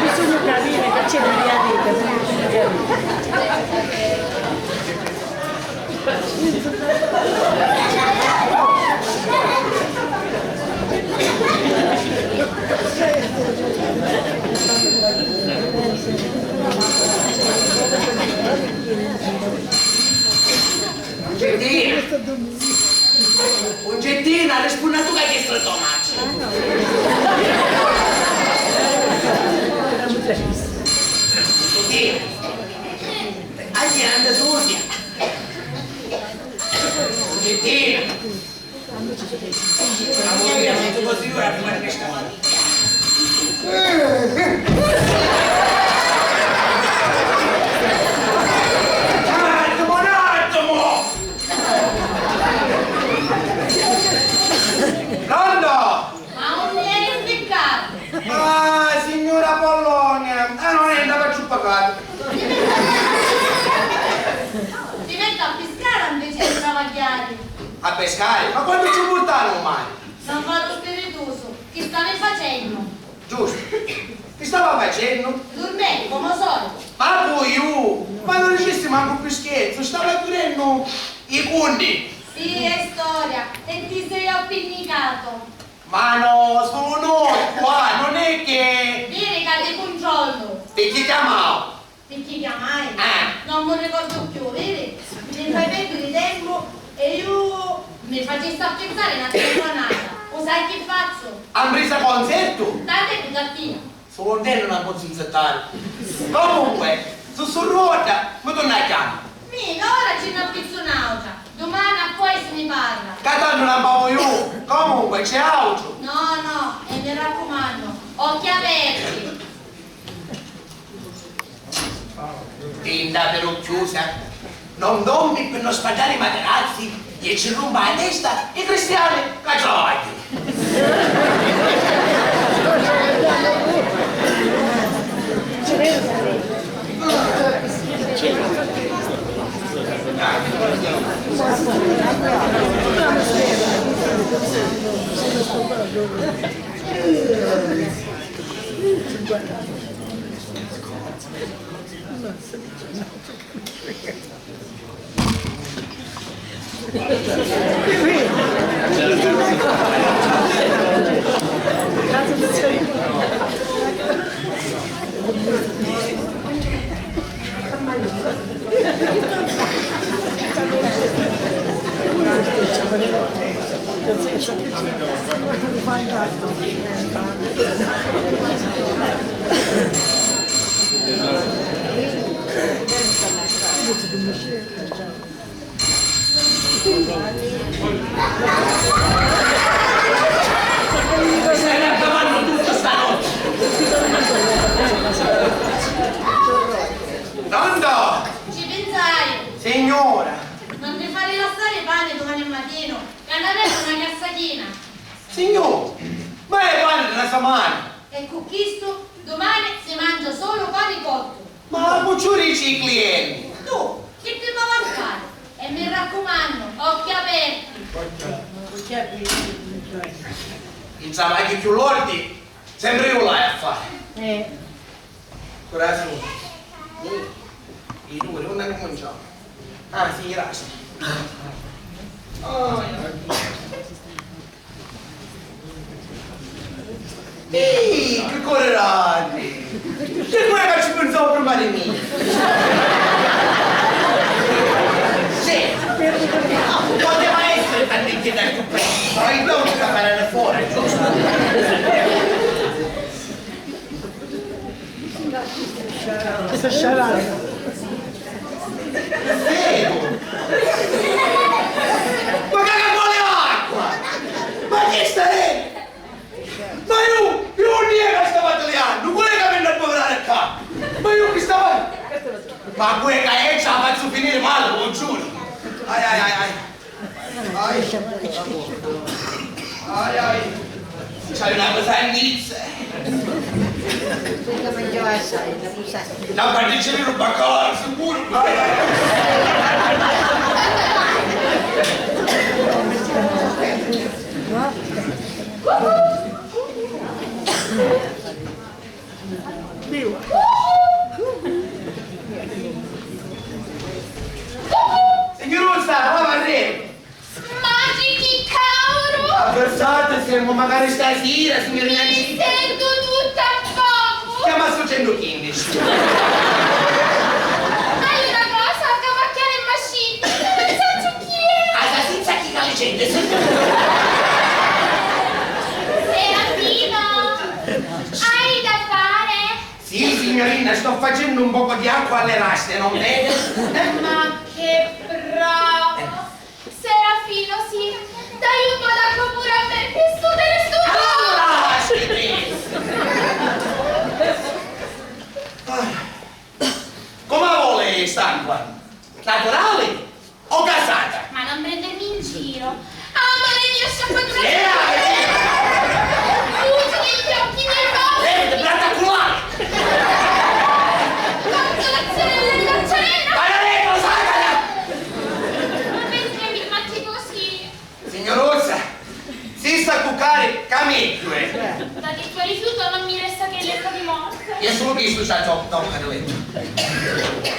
bisogno capire che c'è la mia vita. Uggettina, le spunnature che sto tomaccio. Uggettina. Agli anda susia. Uggettina. Amore, non così ora prima che sta. Ah, signora Pollonia, non è andato a ciuppacare. Ti metto a pescare invece di travagliare. A pescare? Ma quando ci portano mai? Non vado spiritoso, che stavi facendo? Giusto. Che stava facendo? Dormendo, come solito. Ma poi io, ma non riuscissi manco più scherzo, stava chiudendo i conti. Sì, è storia, e ti sei appiccicato. Ma no, sono noi qua, non è che... Vieni che ti controllo. Ti chi chiamavo? Ti chi chiamai? Non mi ricordo più, vedi? Mi fai perdere tempo e io mi facessi a pensare una telefonata. O sai che faccio? Han preso concerto? Date più cattiva. Solo te non posso insettare. Comunque, su ruota, mi torna a chiamare. Mica, ora c'è una pizzonauta. Domani a poi se ne parla. Catano non avevo io. Comunque, c'è auto. No, e mi raccomando, occhi aperti. Tinta però chiusa. Non dormi per non sfaldare i materazzi e ci ruba a testa i cristiani cacioti. Stai accavando tutto stanotte. Nonno! Ci pensai? Signora! Non ti fa rilassare il pane domani mattino, che andare a una cassatina. Signora! Ma è pane della settimana! E con questo domani si mangia solo pane cotto. Ma cucciurici i clienti! Tu, che ti va a fare? E mi raccomando, occhi aperti. Il travaglio più lordi, sempre io l'hai a fare. Coraggio. I due, non cominciamo. Ah, sì, grazie. Che correranno! Che quello che ci pensavo prima di me! Sì! Poteva essere talmente da più presto, ma il mio non sta venendo fuori, giusto? Questa sciarata. Ma che vuole acqua? Ma che stai? Ma io non niente stavo tagliando, quello che viene a poverare qua. Ma io che stavo? Ma quella che ce la faccio finire male, lo giuro. Ai. C'hai una pesantezza. Perché mangiavo assai, la bussata. No, ma dicevi un baccalà, sicuro. Signoruzza, va a re. Magici Cauro! Avversate, siamo magari stasera, signorina. Mi sento tutta a poco! Stiamo facendo 15. Hai una cosa, cavacchiare in machine! Non so chi è! Alla senza chi la leggende, Serafino! Hai da fare? Sì, signorina, sto facendo un poco di acqua alle raste, non vede? Ma che bravo! Serafino, sì! Dai un po' d'acqua pure a me, che studere Come vuole st'acqua? Naturale o gassata? Ma non prendermi in giro! Amore mio, sciacquatura! Luce negli occhi miei Vede, brattaculare! Consolazione nella carcerella! Pararetto, sacala! Non mettermi matti così! Signoruzza, si sta a cuccare cameggio, Da che tuo rifiuto non mi resta che il letto di morte! Io sono visto già tocca di letto.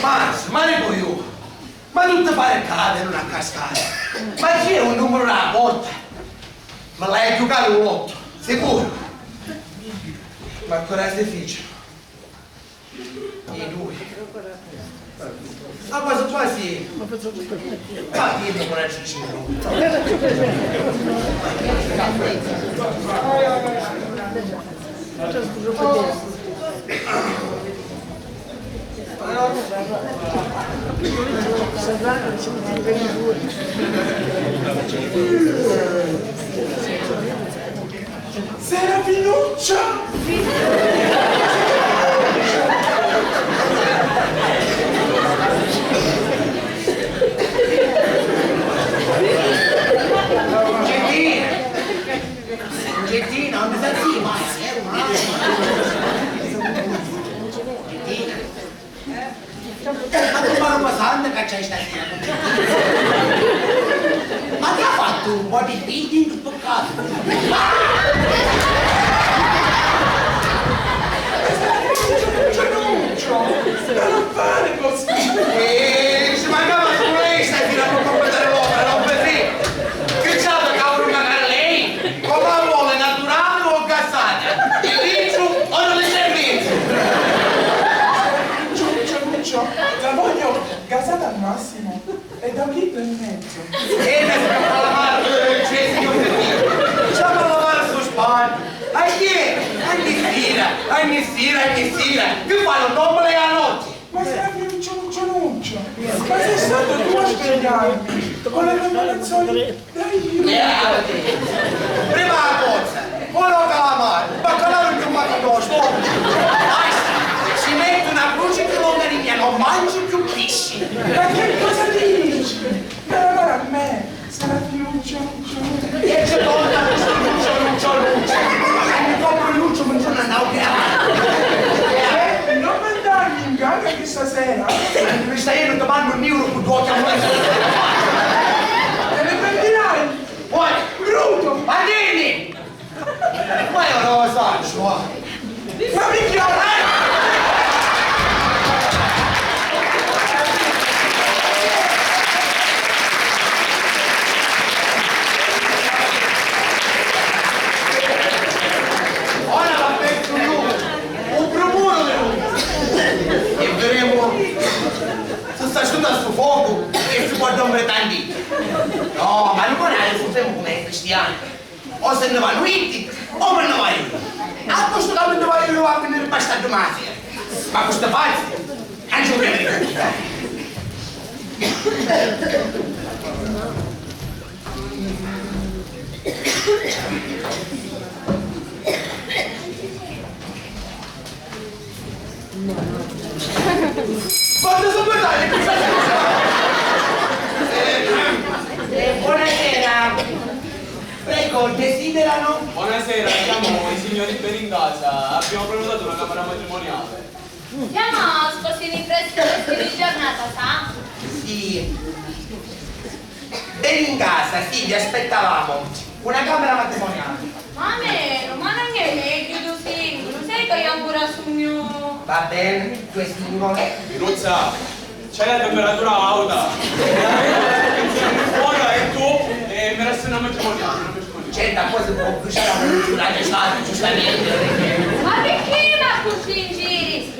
Ma ne puoi io? Ma tutte pare cade non a cascare. Ma c'è un numero alla porta? Ma l'hai giocato un 8, sicuro? Ma ancora è difficile. I due. Ah, quasi quasi. Ma vieni con la cicina. Serafinuccia! Gettina, non mi sa sì, ma ma tu parlo passando che c'hai stasera? Ma ti ha fatto un po' di building toccato? Non fare così! Ci mancava solo lei stasera per completare l'opera, non per te! Che c'ha da cavolo magari lei? Come vuole, naturale o gassata? Il riccio o non le servizi? Ciuccio, la voglio gasata al massimo e da un litro e mezzo. E mi scappa la mano, c'è signor Peppino. C'ha la lavare su spalla. Ogni sera, che fanno doble a notte? Ma Serafinuccia, ma sei stato tu a svegliarmi con le combinazioni dai Prima la cozza, poi lo calamare, baccalà non chiamato addosso. Basta, si mette una croce che lo merigna, non mangi più pesci. Ma che cosa dici? Guarda a me, Serafinuccia. E c'è donna questo Lucio. Mi compro il Lucio, ma non andavo Non mandarmi in gara che stasera Questa io non ti mando un euro con due occhi. te ne prenderai. Poi, Bruto! ma vieni! Ma io non lo so, Ma mi chiama! ora va per un promuno e vedremo se sta asciutando sul fuoco e si può dormire tanti. No, ma non è il tempo come i cristiani. O se ne vanno itti, o me ne vai io. A questo caso ne vai io a venire passaggio mafia. Ma questo pazzo, anche un vedere. Quando sono guardati, buonasera. Prego, desidera Buonasera. Buonasera, siamo i signori per in casa. Abbiamo prenotato una camera matrimoniale. Siamo sposi in presto di giornata, sa? Sì. Bene in casa, sì, vi aspettavamo. Una camera matrimoniale. Ma meno, ma non è meglio tu singolo, sai che io ancora sogno. Va bene, due singole. Minuzza, c'è la temperatura alta. Fuori e tu mi resta una matrimoniale. Certo, poi si può bruciare la cultura che sta, giustamente. Ma perché va così in giri?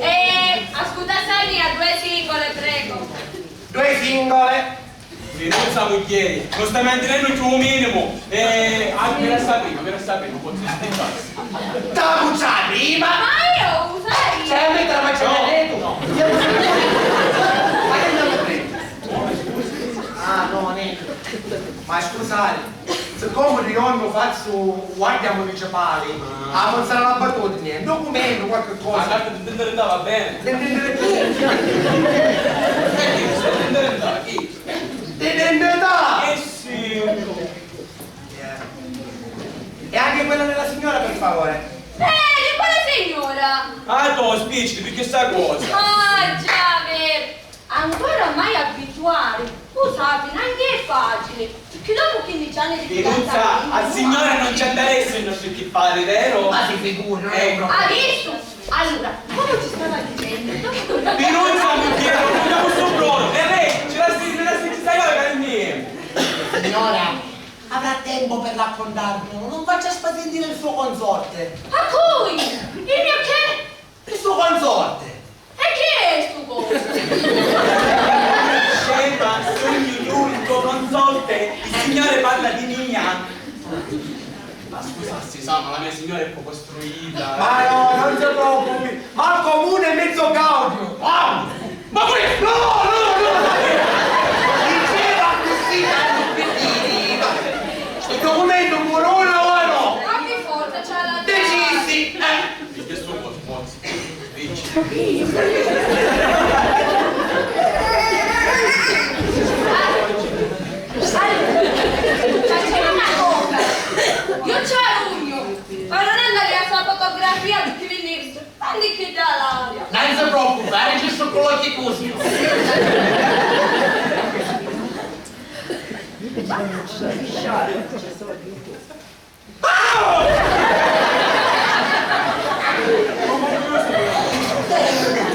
Ascolta Sani a due singole, prego. Due singole. Minuzza, moglieri, non stai mantenendo più un minimo. Mi resta prima, poi ti stai. Da bruciare prima. Ma io usai. C'è a mettere la matrimoniale? No. Ma che non lo prendi? Ah, no, niente. Ma scusate, siccome io non faccio guardia municipale, a pensare all'abitudine, un documento, qualche La cosa. carta di identità va bene. Chi? L'identità! Eh sì. E anche quella della signora, per favore. Di quale signora? Ah, tu spicci, perché sta cosa? Ah, già, vero. Ancora mai abituare. Tu sai, neanche è facile. Perché dopo 15 anni di Minuzza, al signore non ci interessa il nostro equipaggio, vero? Ma si figuri, non è un Ha problema. visto? Allora, come ci stava dicendo? Minuzza, mi chiedo, non questo brodo. E lei, ce la ci stai a per niente. Signora, avrà tempo per raccontarmelo, non faccia spasentire il suo consorte. A cui? Il mio che? Il suo consorte. E che è sto coso? Scema, sogni l'unico consorte, il signore parla di mia. Ma scusassi, sa, ma la mia signora è un po' costruita. Ma no, non si preoccupi, ma il comune è mezzo gaudio. Ah! Ma pure... No, no, no! Diceva così, il documento buono o no? Ma che forza c'ha la Decisi! Che sto cosa, dici. Facciamo una cosa. Io c'ho l'ugno. Ma non andare a fare fotografia perché venire. Prendi che dà l'aria. Non si preoccupare, registro con l'occhio così.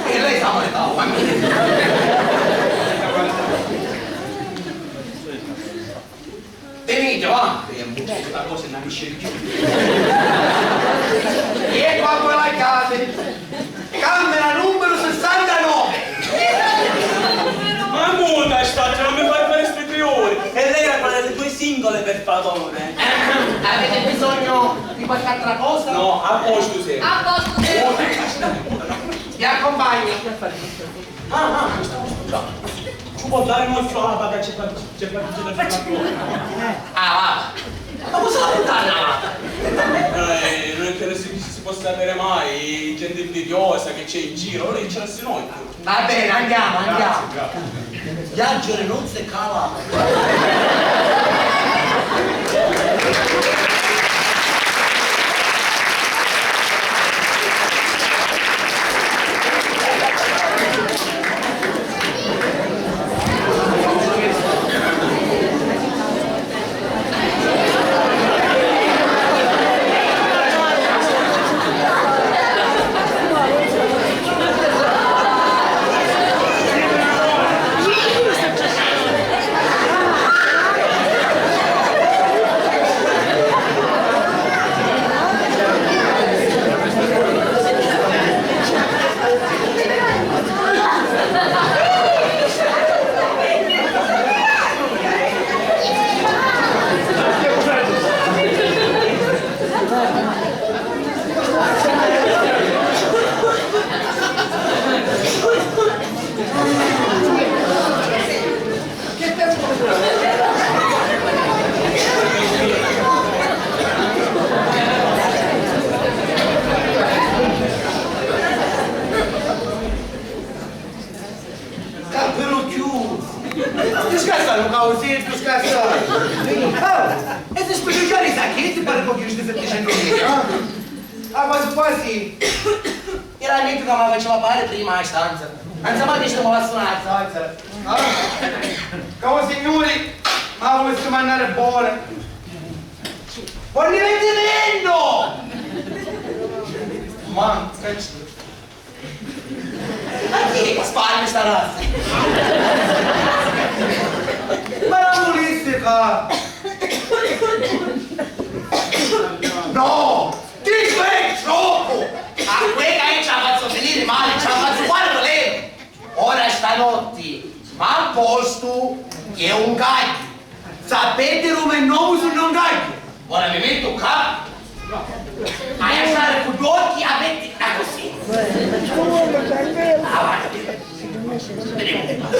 E lei sa come fa, venite, va! Questa cosa non riesce più. E qua quella casa, camera numero 69. Ma muta è stata, non mi fai fare queste 3 ore. E lei era quella delle 2 singole, per favore. Avete bisogno di qualche altra cosa? No, a posto sei. A posto. Vi accompagno. Ci può dare uno suono perché c'è qualcosa da fare. Ah, va. Ma cosa la puttana? Non è che si possa avere mai gente invidiosa che c'è in giro, allora ce la noi. Va bene, andiamo, andiamo. Grazie. Viaggio le nozze cala. tutti 100.000, no? Quasi quasi era l'amico che mi faceva fare prima in stanza. Non mai che stiamo a suonare, stanza. Come signori, ma volessi mandare buone. Buon divertimento! Ma, cazzo. Ma chi spagna sta razza? Ma la molistica! No! Ti svegli troppo! A quella che ci ha fatto finire male, ci ha fatto fare problemi! Ora stanotte, ma a posto è un gaglio! Sapete come è il nome sul non gaglio? Ora mi metto qua! Ma a stare con gli occhi a metterla così! Avanti! Vediamo!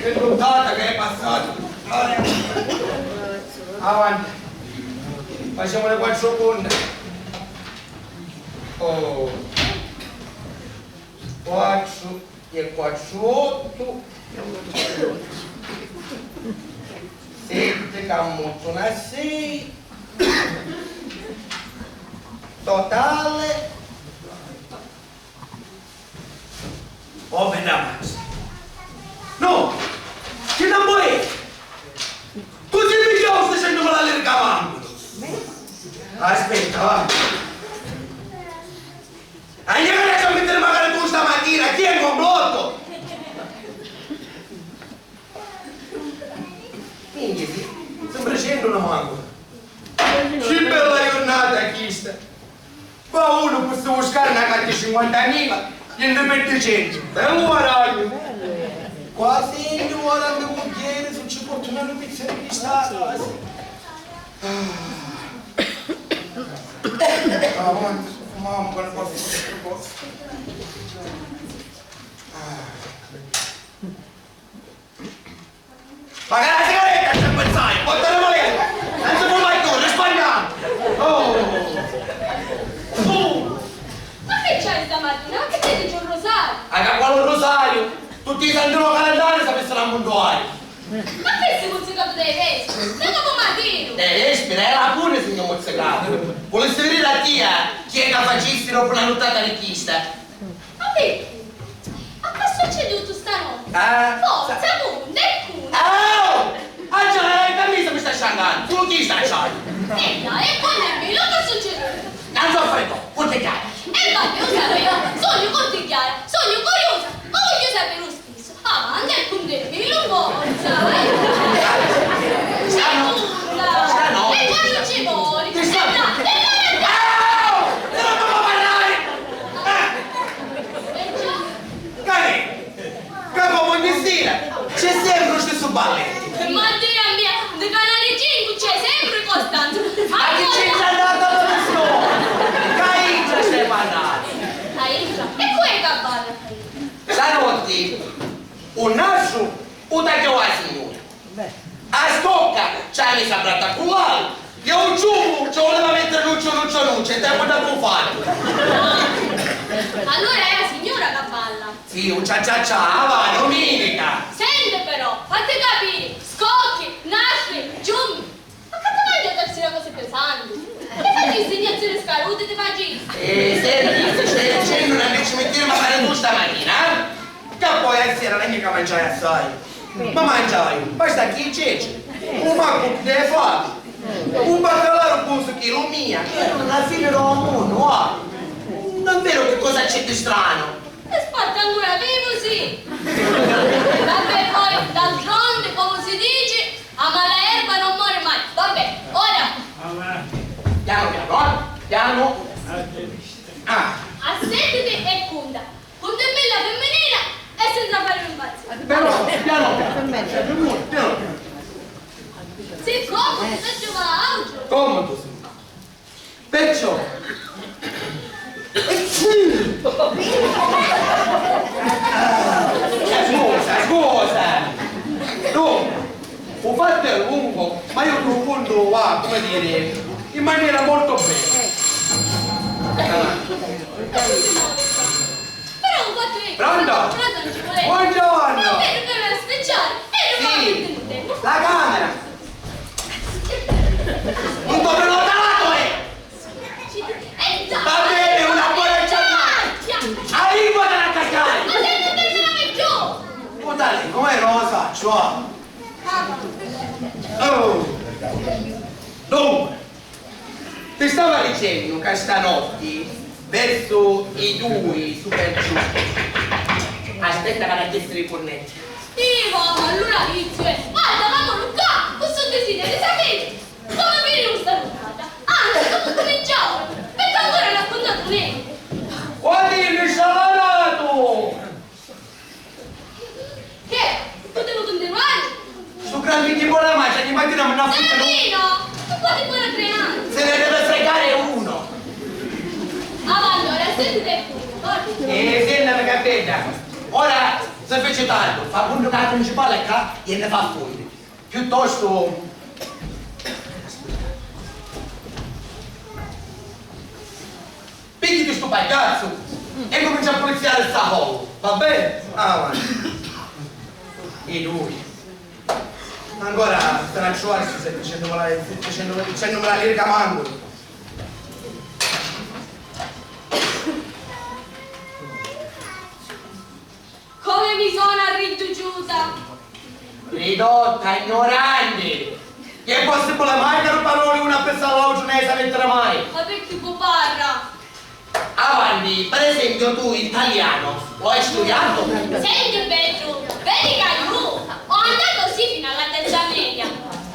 Che puntata che è passata! Avanti! Facciamo le 4 secondi! Oh! 4 e 4, 8 7 cammuto una 6 totale oh bella no che non vuoi tu sei mica stai facendo male il cavallo aspetta va andiamo a mettere magari tu stamattina chi è il complotto quindi sembra scendo una mango che bella giornata questa ma uno può buscare una carta di 50.000 e ne mette 100 è un guadagno quasi ora mio moglie non ci porta una pizzeria di stato mamma quale posto paga la sigaretta se pensai porta la moneta non si può mai tu risparmiamo ma che c'hai stamattina? Che ti dice un rosario? quale rosario? tutti i santi calendari sapessero a montuare Ma che sei mozzicato dai vespi? Sei come Matino! vespi, era pure signor mozzicato volessi vedere a tia chi è che facessero per una nottata richiesta Ma perché? Ma che succede tutto stanotte? Forza, punta e punta! già, la camisa mi sta sciangando tu chi sta sciangando? E dai, e quando è bello che succede? non so freddo, ponte chiara E vai, lo sapevo! Sogno contigliare, sogno curiosa! Ma voglio sapere lo stesso! Avanti e punta e bello, forza! E quando ci vuoi? E dai, se non devo parlare capo ogni sera c'è sempre lo stesso balletto ma Dio mia, di canale 5 c'è sempre Costanzo! ma che c'è andata la persona? Caiccia stai parlando E poi è cappata! stanotte un naso un taglio a signore a stocca c'ha messo a prattaculare e un ciubo ci voleva mettere luce e tempo da buon fatto Allora è la signora! pure che balla. Sì, un cia va, domenica. Sente però, fate capire, scocchi, nastri, giummi. Ma che ti mangi a darsi le cose pesanti? Che fai insegnazioni scalute, ti mangi? Senti, stai dicendo una invece mettere a fare tu stamattina, eh? Che poi a sera non è mica mangiare assai. Ma mangiai, basta chi c'è. Un macco deve fare. Un baccalà con succhino mia. Alla fine del mondo, non è vero che cosa c'è di strano. E spazza ancora vivo, sì. Vabbè, poi, d'altronde, come si dice, a mala erba non muore mai. Vabbè, ora. Piano piano, piano. Assettiti e conta. Conta è bella femminile e senza fare un impazzire. Piano piano. Sei comodo, se ci va altro. Comodo, sì. Perciò. Scusa. Tu, un fatto è lungo, ma io profondo va, come dire, in maniera molto bella. Però un fatto è Pronto? non ci voleva. Buongiorno. Non vedo che era speciale. E non Sì, va a tempo. la camera. Un po' prenotato, Va bene, una buona giornata. Arrivo da attaccare. Ma sei non te più. Può darsi, com'è rosa? Cioè. Oh. Dunque, ti stavo dicendo che stanotte, verso i 2 su per giù. Aspetta che la chiesto i cornetti. Ma allora inizio guarda, mamma Luca, questo desiderio, sapete? Come vedi questa giornata? Anzi, dopo cominciamo, perché ancora non ho raccontato niente. Quando il salato? Che? Potevo continuare? Sto grande di buona mangia, di mattina mi ha fatto. Serafino, tu quanti buona creanza. Se ne deve fregare uno. Allora, sentite il punto, Senta, capita. Ora, se fece tanto, fa punto che la principale qua e ne fa fuori. Piuttosto. Picchiti sto pagliazzo e comincia a poliziare il sacco. Va bene? Avanti. E lui. Ancora, stracciare si sta dicendo la lirica mangolo. come mi sono arricciuta. Ridotta, ignorante. Che è possibile mai che parole una persona all'autunese mettere mai? Ma perché può parla? Avanti, per esempio tu italiano, lo hai studiato? Senti Petru, vedi che io ho andato sì fino alla terza media,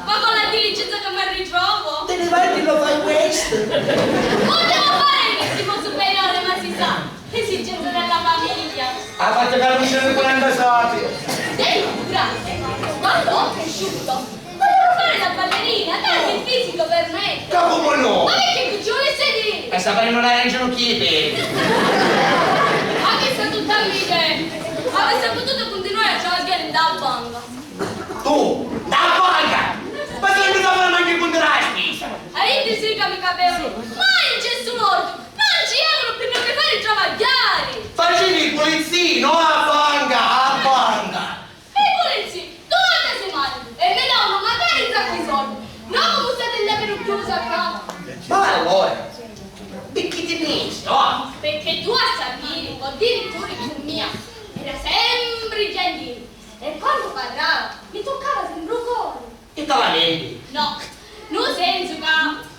ma con la diligenza che mi ritrovo Te ne vai che lo fai questo? potevo fare il massimo superiore, ma si sa, esigenza della famiglia. Ha fatto che non c'erano 40 soldi. Sei grande, quando ho cresciuto, volevo fare la ballerina, tanto il fisico permette. Come no? Ma perché tu ci volesse dire? E sapere non era in ginocchiere. Ma che sta tutta vita? Avesse potuto continuare a giocare da banca. Tu, da banca! Ma se non mi dovevano anche contrasti! Avete sì che mi capevo, ma in gesto morto, non ci avevano più che fare i travagliari. Facevi il polizzino a banca, a banca! E i polizi, dove sei male? E mi davano magari un sacco di soldi. Non come state là per chiuso a capo. Ma allora, e chi ti dici, no? Perché tu a Sabini, o addirittura in mia, era sempre gentile. E quando parlava, mi toccava sempre un cuore. Che te la vendi? No, non senso che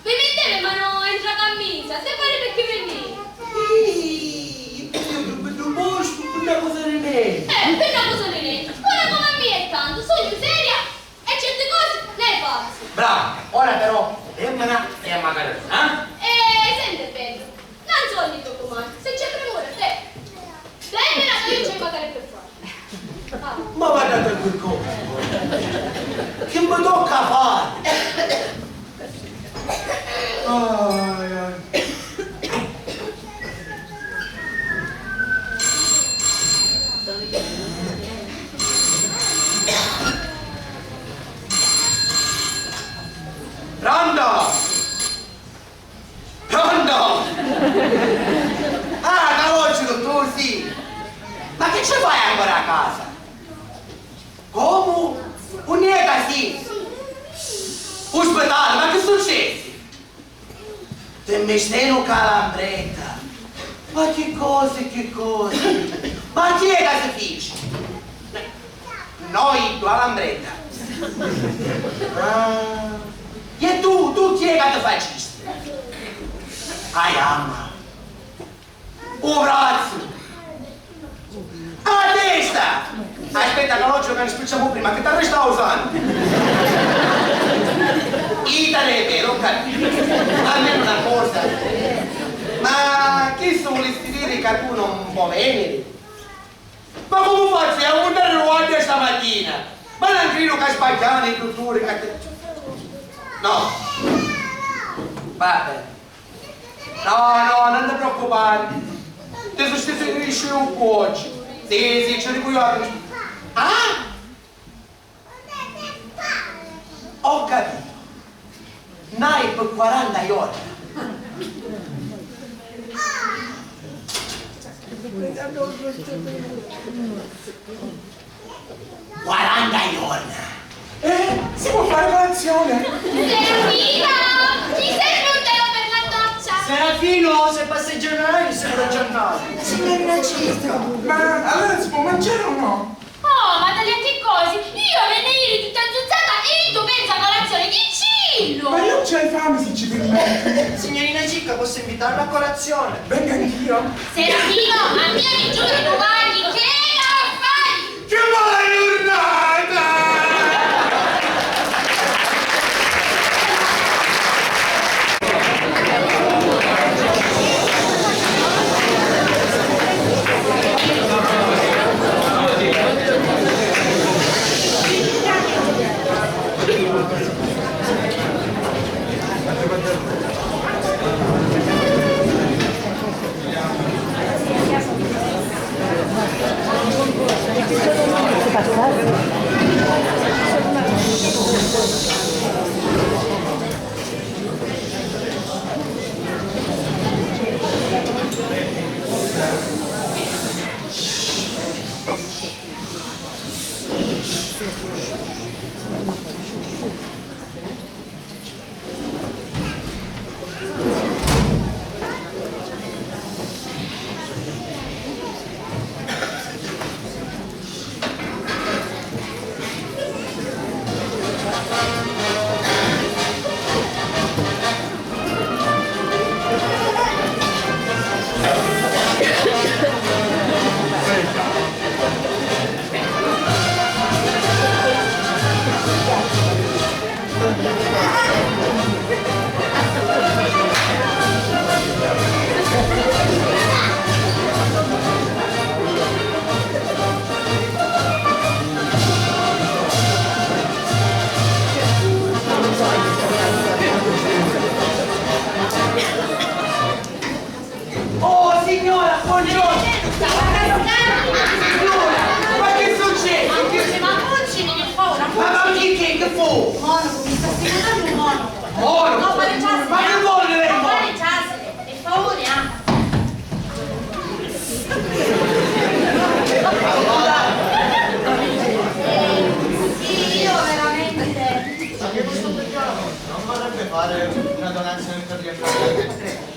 mi metteva mano entro la camisa, se pare perché veniva. Non posso, una cosa di me. Per una cosa di lei, ora come a me è tanto, sono seria e certe cose le faccio. Bravo, ora però, lemmana e a magari, E senti Pedro, non so di tuo comando, se c'è premura te, dammela che io c'è magari per fare. Ah. Ma guardate quel coso. Che mi tocca fare? Ai, ai. Pronto? Pronto? Ah, da oggi tu sì. casa. Come? Non è così. Ospedale, ma che succede? Te mi stai un calambretta. Ma che cose, che cose? Ma chi è che si dice? Noi, tu calambretta. E tu chi è che ti faccisti? Mamma. Un braccio. A testa! Aspetta che oggi che ne spicciamo prima, che te sta usando? Itale, non capito. Almeno una cosa. Ma che sono le stile che tu non puoi venire? Ma come faccio a andare ruote stamattina? Ma non credo che sbagliano i dottori che... No. Vabbè. No, non ti preoccupare. Ti sostituisci un po' oggi. Sì, ce ne puoi fare. Ah? Ho capito. Nai per 40 ore. Si può fare colazione? Serafina! Ti serve un telo per la doccia? Serafino, se passeggerai sulla giornata. Signorina Cista. Ma allora si può mangiare o no? Oh, ma taglia che cose? Io venne ieri tutta inzuzzata e tu pensa a colazione di cillo! Ma io non c'hai fame se ci permette. Signorina Cicca, posso invitarla a colazione? Venga anch'io. Serafino, a mio mi giuro tu guardi che affari! Che buona giornata!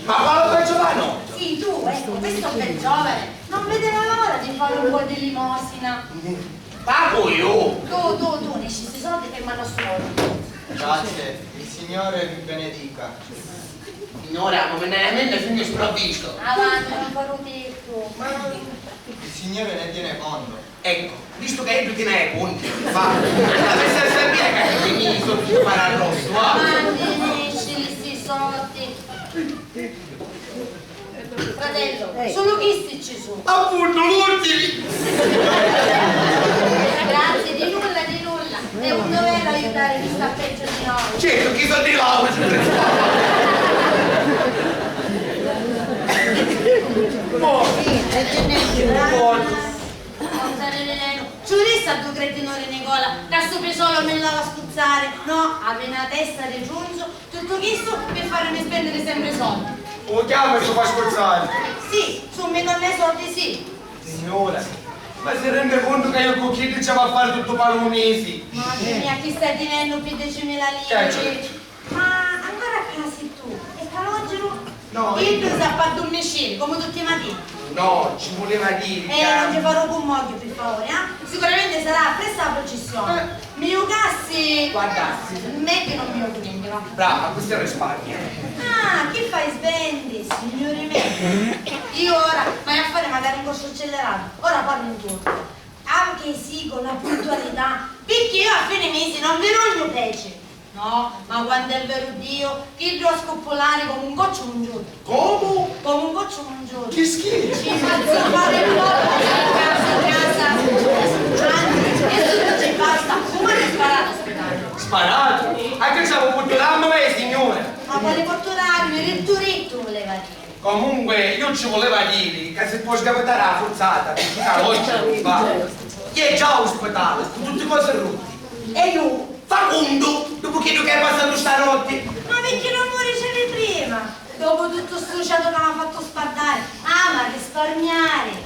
Ma quello per Giovanni? Sì, tu, ecco, questo bel giovane non vedeva l'ora di fare un po' di limosina. Pago io! Tu, ne questi soldi che mi hanno solo. Grazie, il Signore vi benedica. Signora, come ne sono sprovvisto. Avanti, non farò detto. Il Signore ne tiene conto. Ecco, visto che tu tiene conti, fa, avesse sapere che mi sono tutto para addosso, va? Avanti, ne questi soldi. Fratello, solo questi ci sono. Appunto, l'ultimi! Grazie, di nulla, di nulla. È un dovere aiutare chi sta peggio di noi. Certo, chi sono di là Giurista tu cretino Renegola, da sto solo me la spuzzare. No, aveva una testa di giunzo, tutto questo per farmi spendere sempre soldi. O chiama e ci fa sforzare. Sì, su me non ne soldi sì. Signora, Ma si rende conto che io con chi diciamo a fare tutto per un mese? Mamma mia, chi stai tenendo più di 10.000 lire? Ma ancora a casa tu? E calogero? No, Io tu sei fatto un mescere, come tutti i mattini. No, ci voleva dire. Non ci farò con moglio, per favore, eh? Sicuramente sarà presto la processione. Mi ugassi. Guardassi. Metti non mi quindi, no? Brava, questo è risparmio. Ah, che fai svendi, signori miei? Io ora vai a fare magari un corso accelerato. Ora parlo in turco. Anche sì, con la puntualità. Perché io a fine mese non vi rogno pece. No, ma quando è vero Dio, chi devo scoppolare come un goccio un giorno. Come? Come un goccio un giorno. Che schifo! Ci faccio fare il colpo in casa, anzi, e tutto ci basta. Come hai sparato ospedale? Sparato? Anche se avevo potuto darmi lei, signore. Ma quale portorarmi? Il turetto voleva dire. Comunque, io ci voleva dire che se può sgavettare la forzata, perché oggi va. Chi è già ospedale, con tutte cose rotte. E io, facundo, dopo che tu che hai passato stanotte. Ma perché non lo ricevi prima? Dopo tutto sto ciato che mi ha fatto spardare. Ah, ma risparmiare.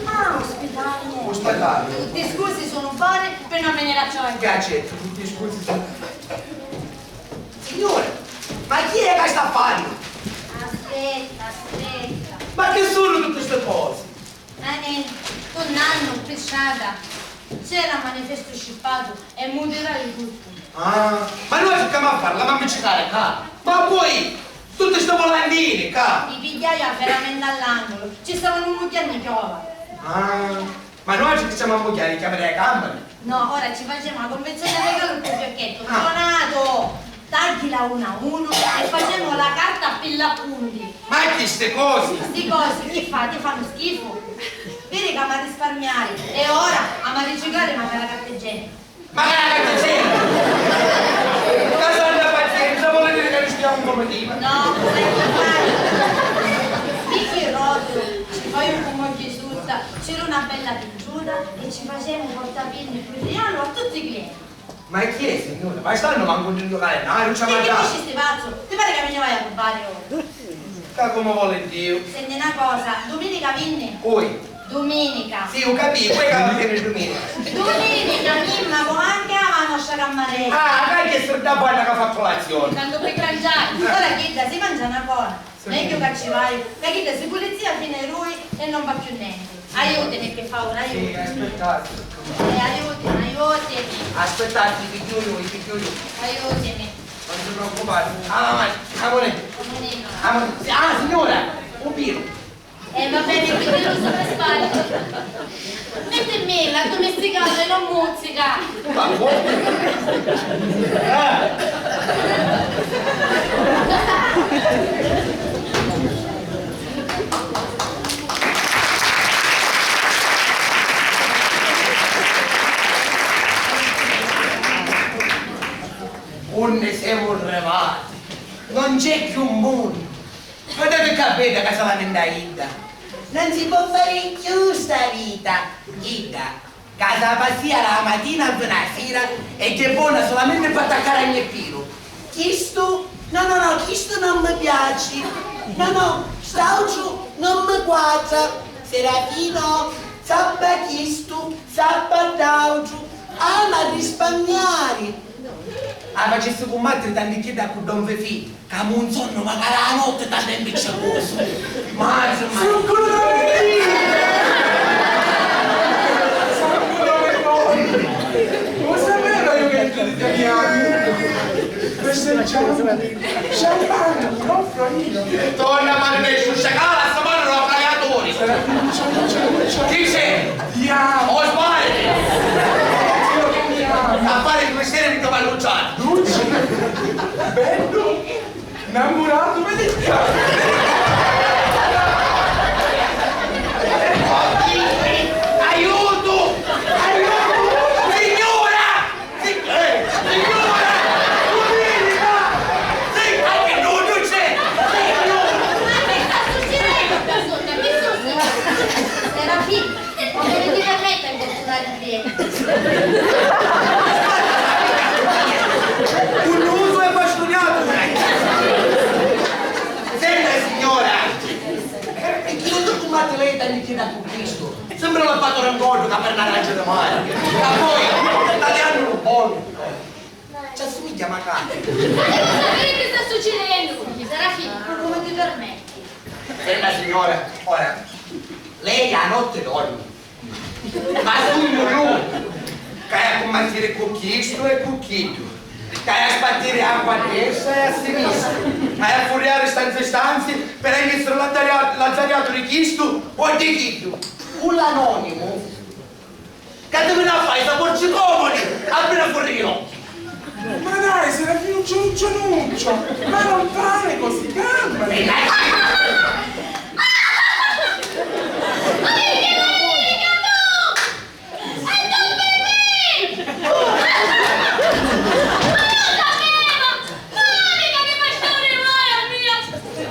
Ah, ospedale. Ospedale. Tutti scusi sono buone per non venire a ciò. Grazie, tutti scusi. Signore, ma chi è che sta a fare? Aspetta. Ma che sono tutte queste cose? Un anno, pesciata. C'era un manifesto scippato e moderare tutto. Ah, ma noi cerchiamo a fare la mammicicare, ca? Ma poi, tutte queste volandine, ca? I pigliaia veramente all'angolo. Ci stavano un mucchiano di piova. Ah, ma noi ci facciamo a mucchiare, chiamare le gambe? No, ora ci facciamo la convenzione di regalo per fiacchetto. Ah. Donato! Taglila uno a uno e facciamo la carta a pillapunti. Ma che queste cose? Sti cose, che fa? Ti fanno schifo? Vedi che ama risparmiare e ora ama riciclare ma la carta igienica. Ma che ragazzi c'è? Cosa da pazienza, vuole dire che rischiamo un comodino? No, sai che fai? Picchi rotolo, ci fai un po' di sutta, c'era una bella pintura e ci facevamo un portapinni più regalo a tutti i clienti. Ma chi è, signore? Ma stanno manco un calendario, non c'è E che mangiato. dici sti pazzo? Ti pare che me ne vai a rubare ora? Ca come vuole Dio. Senti una cosa, domenica vinni? Poi, Domenica. sì, ho capito, poi che va a finire domenica. Domenica, mimma, con anche la nostra cammarella. Ah, dai che sto da buona che fa colazione. Tanto per cangiare. Ora Chidda si mangia una cosa. Meglio che ci vai. La Chidda si pulizia fino a lui e non va più niente. Aiutami che fa ora, Sì, aiutami. aspettate. Aiutami. Aspettate, ti chiudo. Aiutami. Non ti preoccupare. Ah, amore. Domenica. Amore. Ah, signora, un birro. Va bene, che te lo sopra spalle. Mettimi la domesticata e non muzzica. Ma ne siamo arrivati. Non c'è più un mondo. Guardate capite che siamo andati in Ida. Non si può fare più sta vita. Ida, casa passia la mattina fino alla sera e che è buona solamente per attaccare il mio filo. Chisto? No, chisto non mi piace. No, staucio non mi guarda. Serafino, sappa chisto, sappa staucio. Ama risparmiare. Ah, ma ci sto combattere tanti chiedi a cui non vi fi. Che un sonno magari la notte tanto è imbicciacoso. Ma sono Lo sapevo io che tu ti italiani. Questo è il champagne, non froino. torna maledetto, scacala, sta mano non fragatori. Chi sei? Diamo. O sbagli? A fare il mestiere di cavallucciare. Luci. Bello. Innamorato, vedi il Aiuto! Signora! Signora! Domenica! Sì, anche non c'è! Ma che sta succedendo? Ascolta, che succede? Serafino, non mi permetta di continuare il cliente. Un uso è bastoniato! Senta signora! E chi non combatte lei da liquida con Cristo? Se sembra la fatto raccolto che per naranja da mare. Ma poi, italiano un po'. Ci assomiglia magari. Voglio sapere che sta succedendo. Serafino, Ma come ti permetti? Ferma signora, ora, lei a notte dorme. Ma sogno lui, che è a combattere cucchisto e cucchito, che è a spartire acqua a destra e a sinistra, che è a furiare stanze e stanze per essere lazzariato di chisto o di chito. Un anonimo, che deve fare sta porci comodi, appena fuori gli occhi. Ma dai, Serafino ciuccio, ma non fare così, calmati.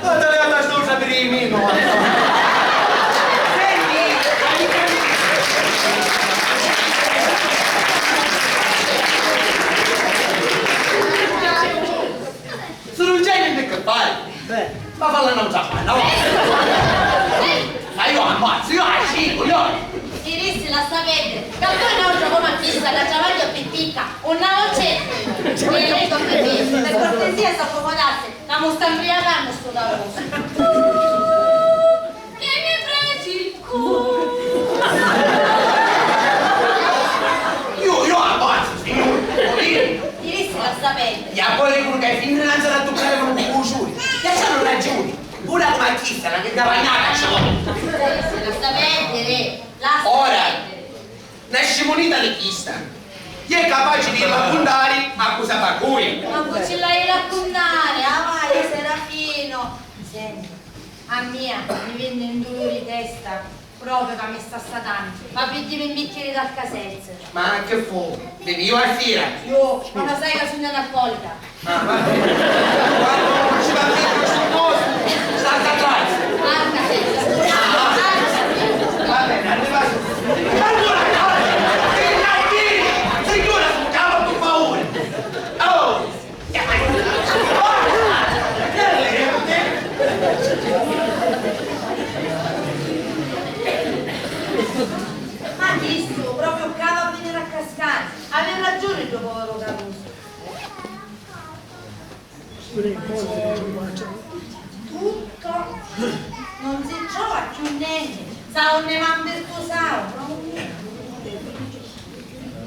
Guarda la storia per il mino. Sono un genio di cappare. Ma falla non sa fare, no? Ma io ammazzo, io asci, coglione. Iris la sapete, che poi non gioco una fissa, la ciavaglio pippica, una voce e lei con me, per cortesia si accomodasse, la mostra imbriacando sto lavoro. Che mi presi il culo. Io ammazzo, signore. Iris la sapete. E a poi dicono che finire non sarà toccare con un cucciuri. Che hanno ragione. Una marchista, la che da bagnata c'è. Iris la sapete, re, la Ora, sapete. una scimonita di chista. Chi è capace di raccontare a cosa fa cui? Ma ci l'hai raccontare, vai Serafino. Senti, a mia mi vende un dolore di testa, proprio che mi sta statando. Ma pigliami un bicchiere dal caselze. Ma che fu? Bevi io a sera. Io, ma lo sai che sono un'alcolica. Ah, va bene. Quando ci va bene questo posto, salta atrás. Marca, Va bene, arrivato. Allora, signora, scusavo per paura. Oh! ma visto, proprio cava a venire a cascare. Aveva ragione il tuo povero Caruso. Tutto non si trova più niente. Sa un neman per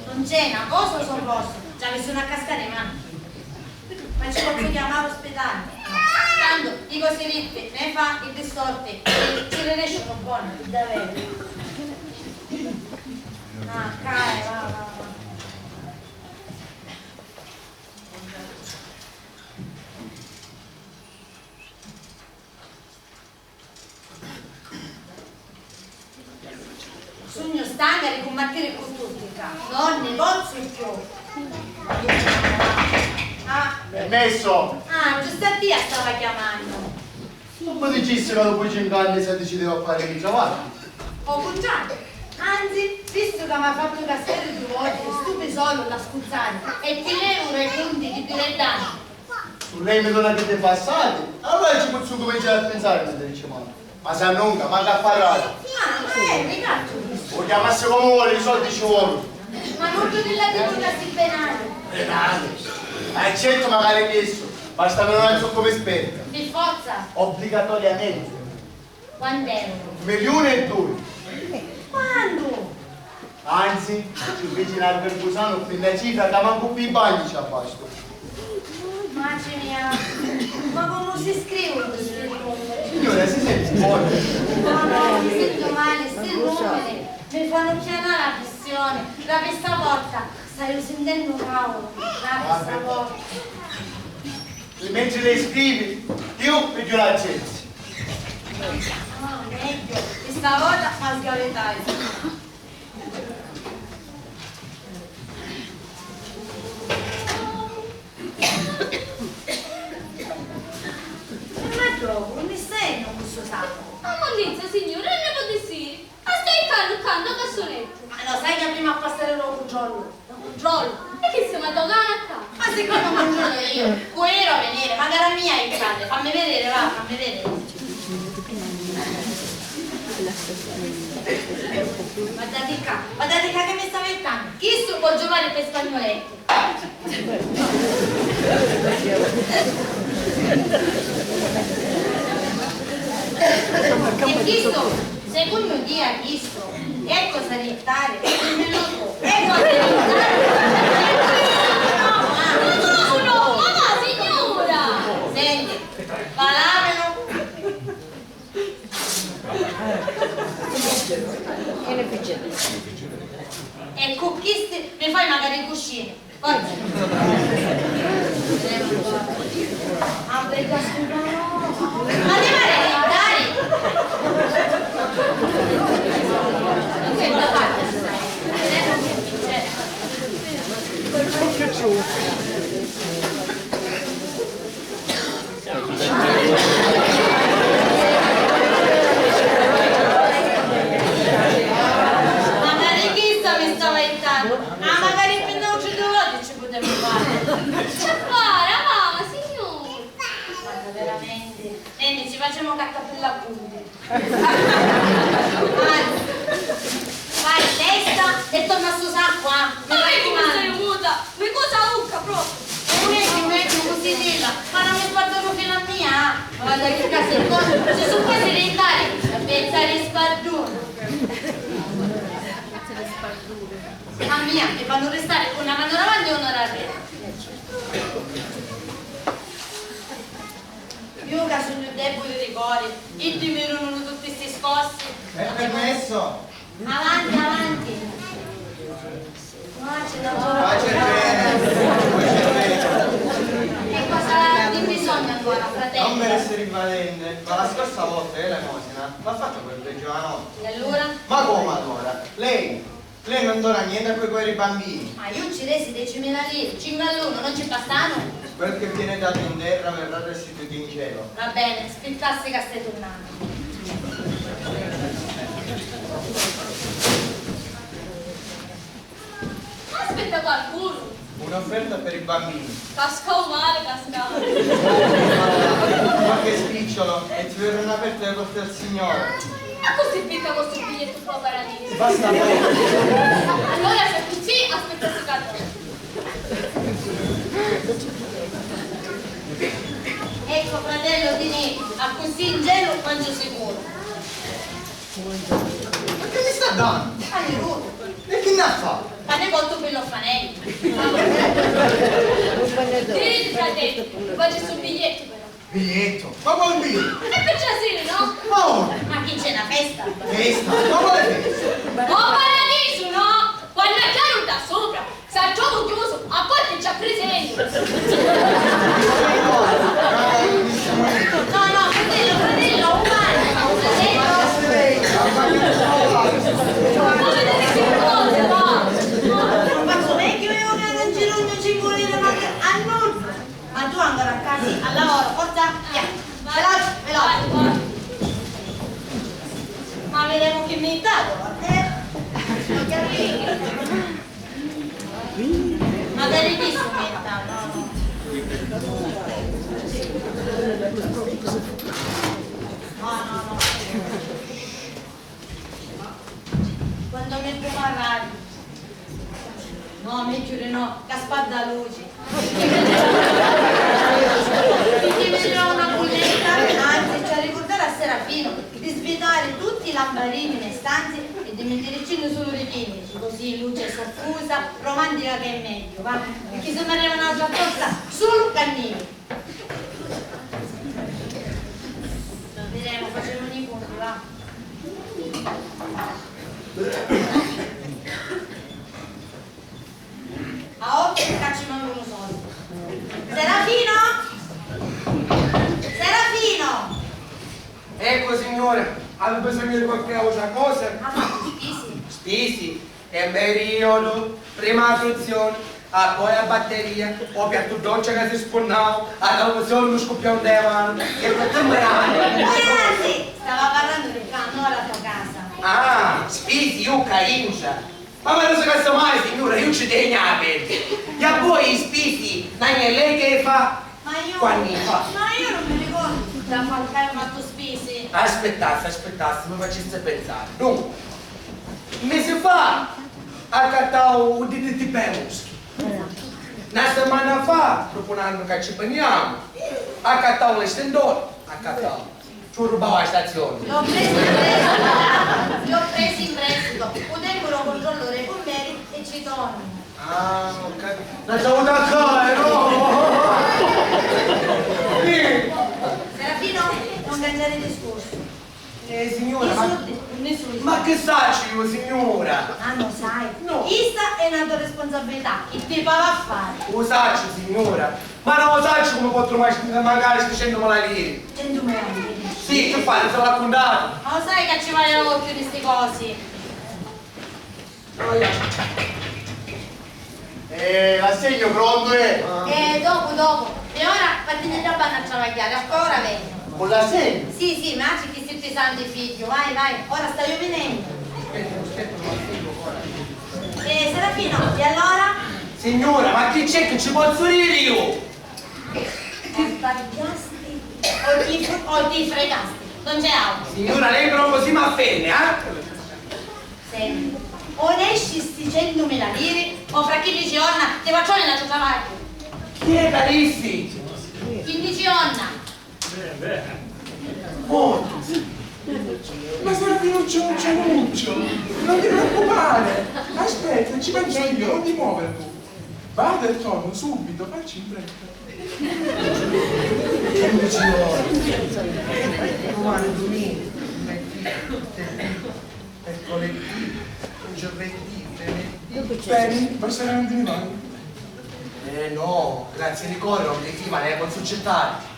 non c'è una cosa sul posto. Già mi sono a cascare mani. Ma ci posso chiamare all'ospedale? Tanto i cose ritte ne fa e di sorte e ci ne escono buone, davvero. Ah, va. Sogno stanca di combattere con tutti, non ne posso più. Permesso! Giustattia stava chiamando. Non mi dicessi che dopo 5 anni si decideva a fare i trovati. Ho bugiato. Anzi, visto che mi ha fatto cascare 2 volte, stupi solo la scuzzare e ti levo i punti di 3 danni. Tu lei mi dona che ti passati, allora ci posso cominciare a pensare mentre dice ma se non manca a parlare. Mi cazzo questo. Lo chiamassi come vuole, i soldi ci vogliono. Ma non tu della divulgasi penale. Penale. Certo magari adesso, basta che non alzo come esperta. Di forza. Obbligatoriamente. Quant'ero? 1.200.000. Quando? Anzi, più vicino al Percusano, qui la cifra che manco più i bagni ci abbasto. Mace mia, ma come si scrivono questi numeri? Signora, si sente fuori. No, mi sento male, sti numeri mi fanno chiamare la pressione. Da questa volta stai sentendo un cavolo, da questa volta. Mentre lei scrivi, io piglio l'accesso. No, meglio, questa volta fa sgavettare. Ma dopo, non mi stai in questo sacco? Ammonnezza, signore, non ne potessi. Stai cantando a cassonetto. Ma lo sai che prima a passare lo controllo? Lo controllo? E che siamo a dogana qua? Ma siccome lo controllo io, quello a venire, ma cara mia in grande, fammi vedere, va, fammi vedere. Guardate che mi sta mettendo. Chi sto può giocare per spagnoletti? E questo, secondo Dio, ha visto. E cosa rientrare? Un minuto. E cosa rientrare? No, ma signora! Senti, palavano. E con questi mi fai magari i cuscini. Forza. Ma devi arredare. Questa parte magari chissà mi stava aiutando. Ah, magari prendiamo 100 volte ci potremmo fare. Che fare, mamma, signora? Guarda, veramente. Senti, ci facciamo caccapella a punti. Vai, testa e torna su qua. Ma vedi come sei muta? Mi cosa ucca proprio? Metti così dilla. Ma non mi guardano fino a mia. Guarda che cazzo è cosa. Se sono quasi orientali, a pensare in sparduno. A mia, e fanno restare con una mano davanti e una dietro. Io che sono deboli ricordi, i ti mirano tutti questi scossi. È permesso? Avanti, avanti. C'è da Faccia bene. E cosa ti bisogna ancora, fratello? Non me ne stai rivalente, ma la scorsa volta l'elemosina l'ha fatto quel bel giovanotto. E allora? Ma come allora? Lei non dona niente a quei bambini. Ma io ci resi 10.000 lire, 5 all'uno, non ci bastano? Quel che viene dato in terra verrà restituito in cielo. Va bene, spittassi che stai tornando. Aspetta qualcuno. Un'offerta per i bambini. Cascavo male, cascavo. Qualche spicciolo e ti verranno aperte le porte del Signore. Ma così picca questo biglietto qua paradiso. Basta bene. Allora se così aspetta sto cartone. Ecco fratello Dini, a così in gelo mangio sicuro. Ma che mi sta dando? Pane rudo, E chi ne ha fatto? pane cotto per l'orfanello. Tieni fratello, faccio sul biglietto però. Biglietto? Ma qual biglietto? E per piacere, no? Ma ora? Ma chi c'è una festa? Festa? Ma quale festa? Oh paradiso, no? Quando è chiaro da sopra, se il gioco chiuso, a volte già presente. No, no, fratello, umano. Ma vedete che cosa, va? Ma com'è che avevo che non giro un 5 lire ma a nulla? Ma tu ancora a casa, al lavoro, forza, via. Veloce, veloce. Vai. Ma vedremo che mi dato, non capito. Ma te l'hai visto che no? No. Quando metto la radio. No, mi chiude no, che spada luce. Ti vedrò una bulletta, anzi, ci ha ricordato a Serafino di svitare tutti i lampadini nelle stanze e di metterci solo i chimici, così luce soffusa, romantica che è meglio, va? Perché se mi arrivano già apposta sul cannino. Vedremo, facciamo un incontro, va? A occhio che ci manca uno solo. Serafino! Ecco signore, avevo bisogno di qualche altra cosa? Ha fatto spisi? Spisi, è periodo, prima la frizione, poi la batteria, poi per tu doccia che si sponnava, alla usione non scoppiamo da mano, e per te Ragazzi, stava parlando del cannone alla tua casa. Ah, spisi, io caiusa. Ma non si cazzo mai signore, io ci tengo a mente. E a voi spisi, non è lei che fa? Ma io... Quanti fa? Ma io non mi ricordo da qualche hai fatto spisi. Aspettate, mi faceste pensare. Dunque, un mese fa accattavo di Berluschi. Una settimana fa, dopo un anno che ci prendiamo, accattavo l'estendore, accattavo. Ci rubavo la stazione. L'ho preso in prestito. Un tempo lo controllo recuperi e ci torno. Ah, ok. La stavo da casa, no? Sì. Serafino, non cambiare il discorso. Signora, ma... Nessuno. Ma che sacci io, signora? Ah, non sai. No. Questa è una tua responsabilità. Che ti va a fare? Lo sacci, signora. Ma non lo sacci come potrò magari 600.000 lire. 100.000 lire. Sì, che fai? Non te l'ho raccontato. Ma lo sai che ci vai all'occhio di queste cose? L'assegno pronto è? Dopo. E ora partite già a travagliare. Ora vengo. Con l'assegno? Sì, ma che siete santi figlio. Vai. Ora stai venendo. Serafino, e allora? Signora, ma che c'è che ci posso dire io? Sbagliasti o ti fregasti? Non c'è altro. Signora, lei però così mi affenne, Senti, o ne esci sti 100.000 lire o fra 15 giorni ti faccio nella tua travaglio. Chi è carissi? 15 giorni. Oh. Ma Serafino c'è Cianuccio, non ti preoccupare. Aspetta, ci penso io, non ti muovere tu. Vado e torno subito, facci in fretta. Domani, domenica, mercoledì, giovedì, venerdì. Bene, passerà un divano. No, grazie Nicola, non ti fai, ma ne posso accettare.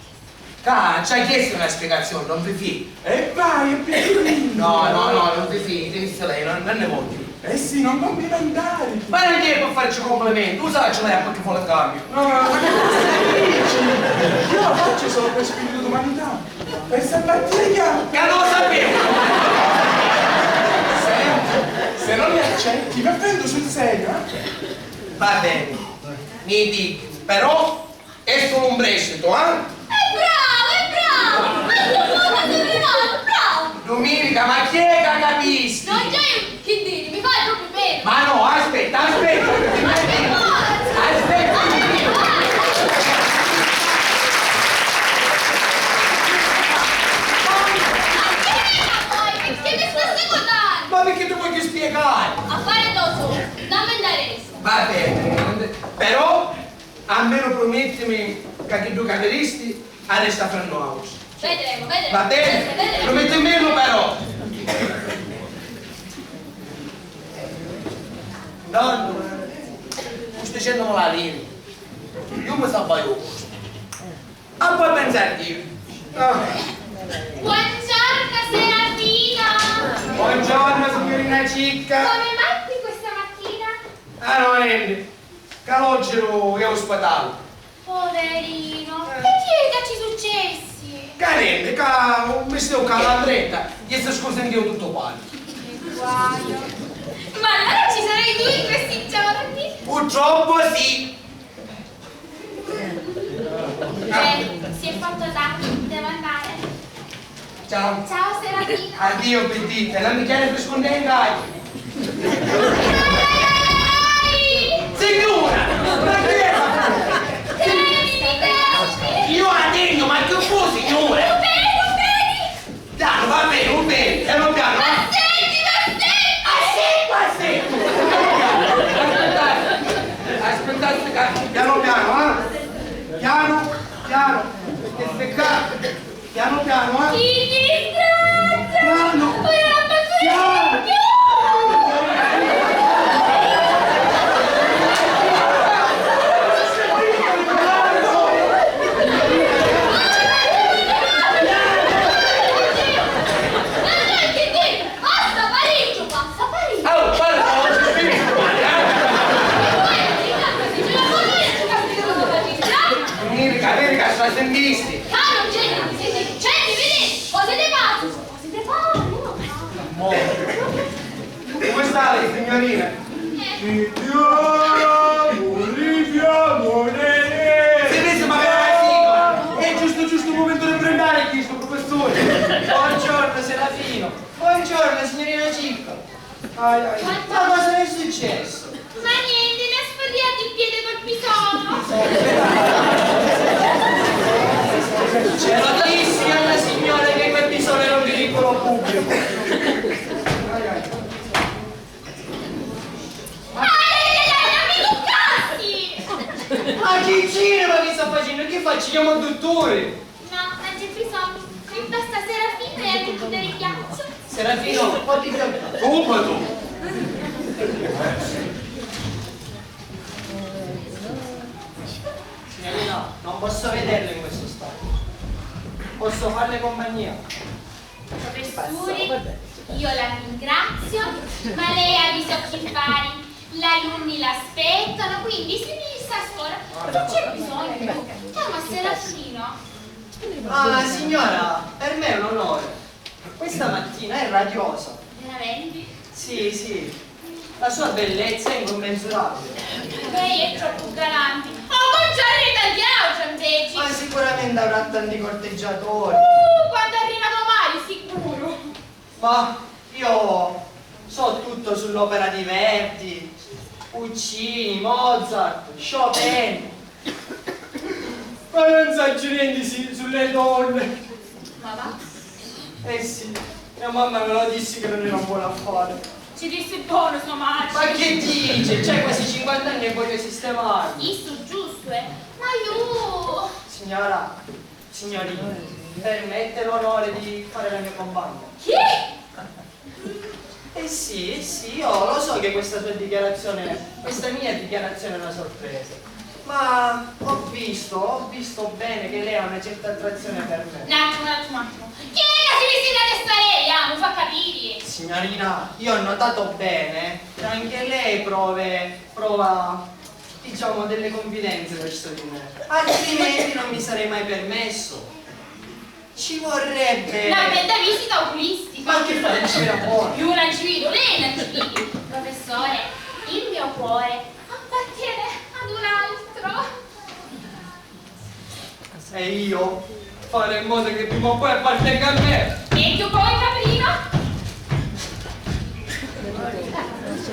Ci hai chiesto una spiegazione, non ti fidi. E vai, è piccolino. No, non ti fidi, devi essere lei, non ne voglio. Eh sì, non complimentare. Ma non è che per farci complimenti, tu sai ce l'hai perché vuole cambio. No, ma che cosa dici? Io lo faccio solo per spirito d'umanità. Per simpatia. Che non lo sapevo. Senti, se non mi accetti, mi appendo sul serio, Va bene, mi dico, però è solo un prestito, Bravo! Ma io sono arrivato, bravo! Domenica, ma chi è che capisci? Non c'è che dire, mi fai proprio bene! Ma no, aspetta! Che mi sta secondando? Ma perché tu vuoi spiegare? Affare dosso, dammi interesse! Va bene, però almeno promettimi che tu capiresti a restare fra noi. Vedremo. Va bene? Prometti meno però! Tanto, sto dicendo la lire. Io mi sto baio. A poi pensare io. Buongiorno Serafina! Buongiorno signorina Cicca. Come mai qui questa mattina? Ah no, niente. Calogero è ospedale. Poverino, che ci successi? Carente, mi stai con l'andretta. Gli sto scusando tutto quanto. Che guaio! Ma allora ci sarai tu in questi giorni? Purtroppo sì. Si è fatto tardi, devo andare. Ciao. Ciao Serafina. Addio petite, non mi chiede per scondere Signora! Ma che è? Io adegno, ma che fu signore? Non vedi? Piano, va bene, piano piano. Assetto! Aspettate, piano piano, Piano, perché speccate. Piano, Chi distratto? Piano. Piano. Sentisti? Non c'è, vedi? Cose di pazzo! Come sta lei, signorina? Si vede magari è giusto il momento di prendere questo professore. Buongiorno Serafino. Buongiorno signorina Cicca. Ma cosa è successo? Ma niente, mi ha sfodiato il piede col pisono. Ce lo dissi alla signora che quel pisone era un pericolo pubblico. Non mi toccassi! Ma che cinema mi sta facendo? Che faccio? Chiamo il dottore. No, non c'è bisogno. Mi basta Serafino e a chiudere il ghiaccio. Serafino, un po' di più. Subito! Signorina, non posso vederlo in questo stato. Posso farle compagnia? Professori, io la ringrazio, ma lei ha i occhi fari. Gli alunni l'aspettano, quindi si unisca a scuola. Non c'è bisogno. Chiama Serafino. Ah, signora, per me è un onore. Questa mattina è radiosa. Veramente? Sì, sì. La sua bellezza è incommensurabile. Lei è troppo galante. Oh, buongiorno italiano, invece. Ma sicuramente avrà tanti corteggiatori. Quando è arrivato Mario, sicuro. Ma io so tutto sull'opera di Verdi, Puccini, Mozart, Chopin. Ma non esageri sulle donne. Ma va? Eh sì, mia mamma me lo disse che non era un buon affare. Ci disse buono sua madre. Ma che dice? C'hai quasi 50 anni e voglio sistemarmi. Isso giusto, eh. Ma io... Signorina, permette l'onore di fare la mia compagna. Chi? Eh sì, io lo so che questa mia dichiarazione è una sorpresa. Ma ho visto bene che lei ha una certa attrazione per me. Un attimo. Chi è che si vestita testa lei? Mi fa capire. Signorina, io ho notato bene che anche lei prova, diciamo, delle confidenze verso di me. Altrimenti non mi sarei mai permesso. Ci vorrebbe... Una bella visita oculistica. Ma che fai? Ci era buono. Io non ci vedo, lei non ci vede. Professore, il mio cuore appartiene ad un altro. E io fare in modo che prima o poi appartenga a me. E tu poi, caprino?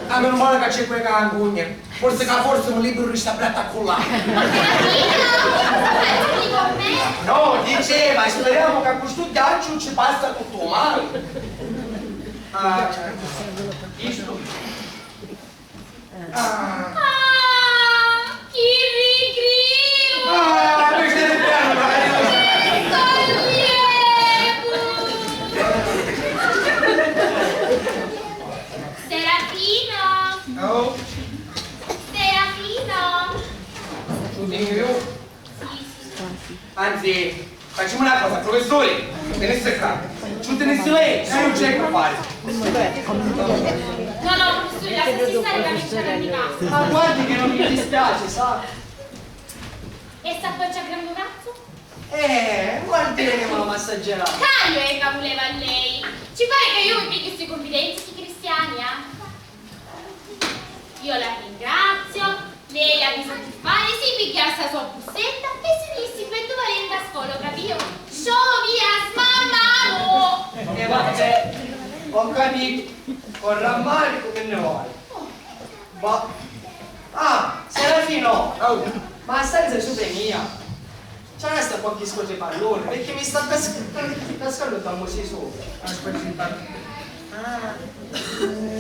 A meno male che c'è quei cangugne. Forse un libro ristablato a collare. Caprino, con me? No, diceva, speriamo che a questo ghiaccio ci passa tutto male. Ah, visto? Ah, Chi rigrino! questo è il piano, magari non Serafino! Oh, Serafino! tu dimmi più. Sì. Anzi, facciamo una cosa, professore, tenesse qua. Ci tenesse lei, se non c'è da fare. No, professore, la stessa arriva a di casa. Ma guardi che non mi dispiace, sa? E sta faccia grande cazzo? Vuol dire che me lo massaggerà. Caio è che voleva a lei. Ci pare che io vi pieghi queste confidenze di cristiani, eh? Io la ringrazio, lei ha bisogno di fare, si picchia sta sua bussetta e si dissi per dove da scuola, capito? Sciovia, smammamo! E vabbè, ho capito. Con rammarico che ne vuoi? Ma... Ah, Serafino! Ma senza su mia! C'è una sta qualche scuola di pallone, perché mi sta cascando da così sopra. Aspetta,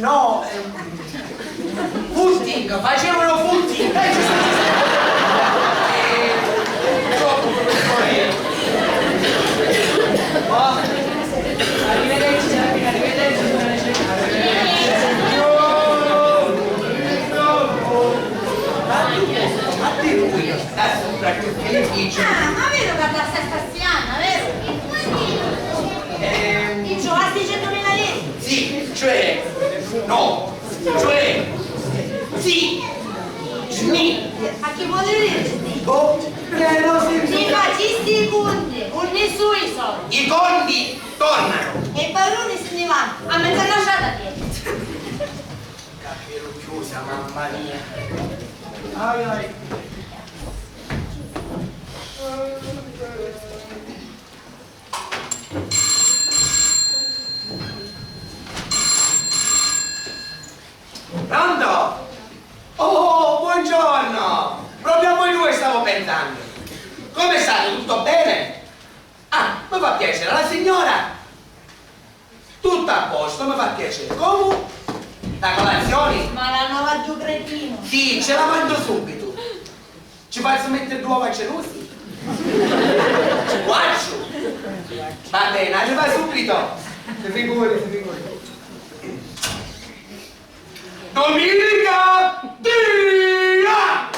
no, footing, facevano footing. Troppo, professore. Ma... Arrivederci, Serafino, arrivederci. Ma vero per la sesta stiana, vero? Il giovasti 100.000 lire. Sì, cioè, no, cioè, sì, sni, A chi vuole dire? oh, che non si Si faccisti i conti, un nessuno i soldi. i conti tornano. E i padroni se ne vanno, a mezza lasciata te. Capiro chiusa, mamma mia. Ai ai. mi fa piacere. Come? La colazione? Ma la nuova giucretino. Sì, ce la mangio subito. Ci faccio mettere 2 uova cerosi? Ci faccio? Va bene, arriva subito. Si figuri. Domenica! Dia!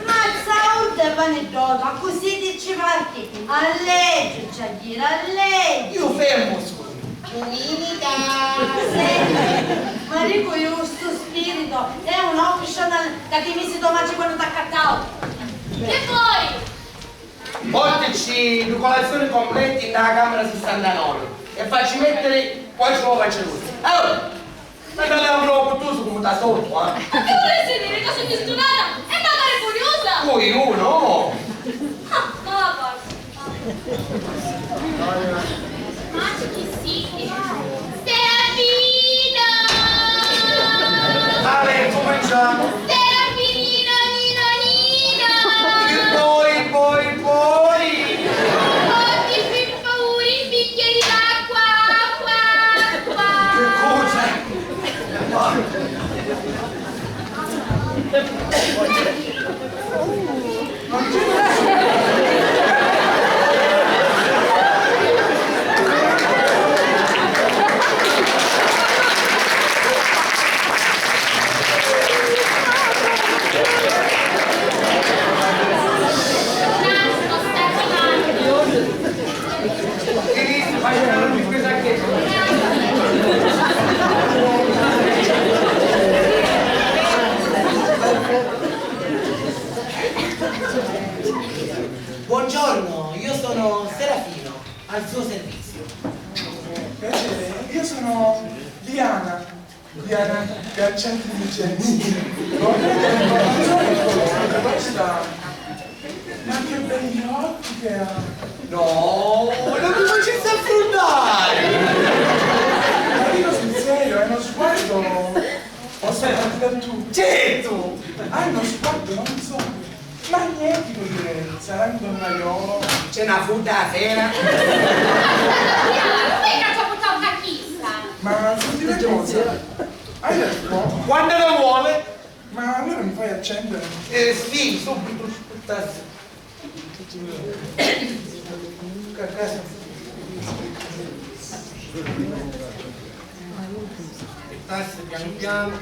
Mazza urte panettone, così dici parti. A legge, c'è dire, a legge. Io fermo, scusa. Domenica! Senti, ma dico io sto spirito, è un officio da che mi si domani quando ti accattavo. E poi? Portaci 2 colazioni completi nella camera 69 e facci mettere 4 uova cerosi. Allora, ma te la provo tu come da sotto, Ma che volessi dire che sono disturata e magari curiosa? Poi io no! Ah, ma va Ma chi sì? Serafino! Vabbè, cominciamo! Serafino, Nino! E poi! Oggi più pauri, bicchieri d'acqua, Che cosa? Nasco sta chiamando. Che dici? Fai una spesa anche. Buongiorno, io sono Serafino, al suo servizio. Piacere, io sono Diana Gaccetti di Giannini. Questa, ma che belli occhi che ha! No, non mi facessi affrontare! Ma dico sul serio, è uno sguardo osservato da tutti. Certo! Ha uno sguardo, non so, magnetico direi, sarà un donnaiolo. C'è una frutta a sera? Come che ci ha portato una chissa? Ma senti una cosa, hai detto? Quando lo vuole? Ma allora mi fai accendere? Sì, subito, aspetta. Aspettassi piano piano.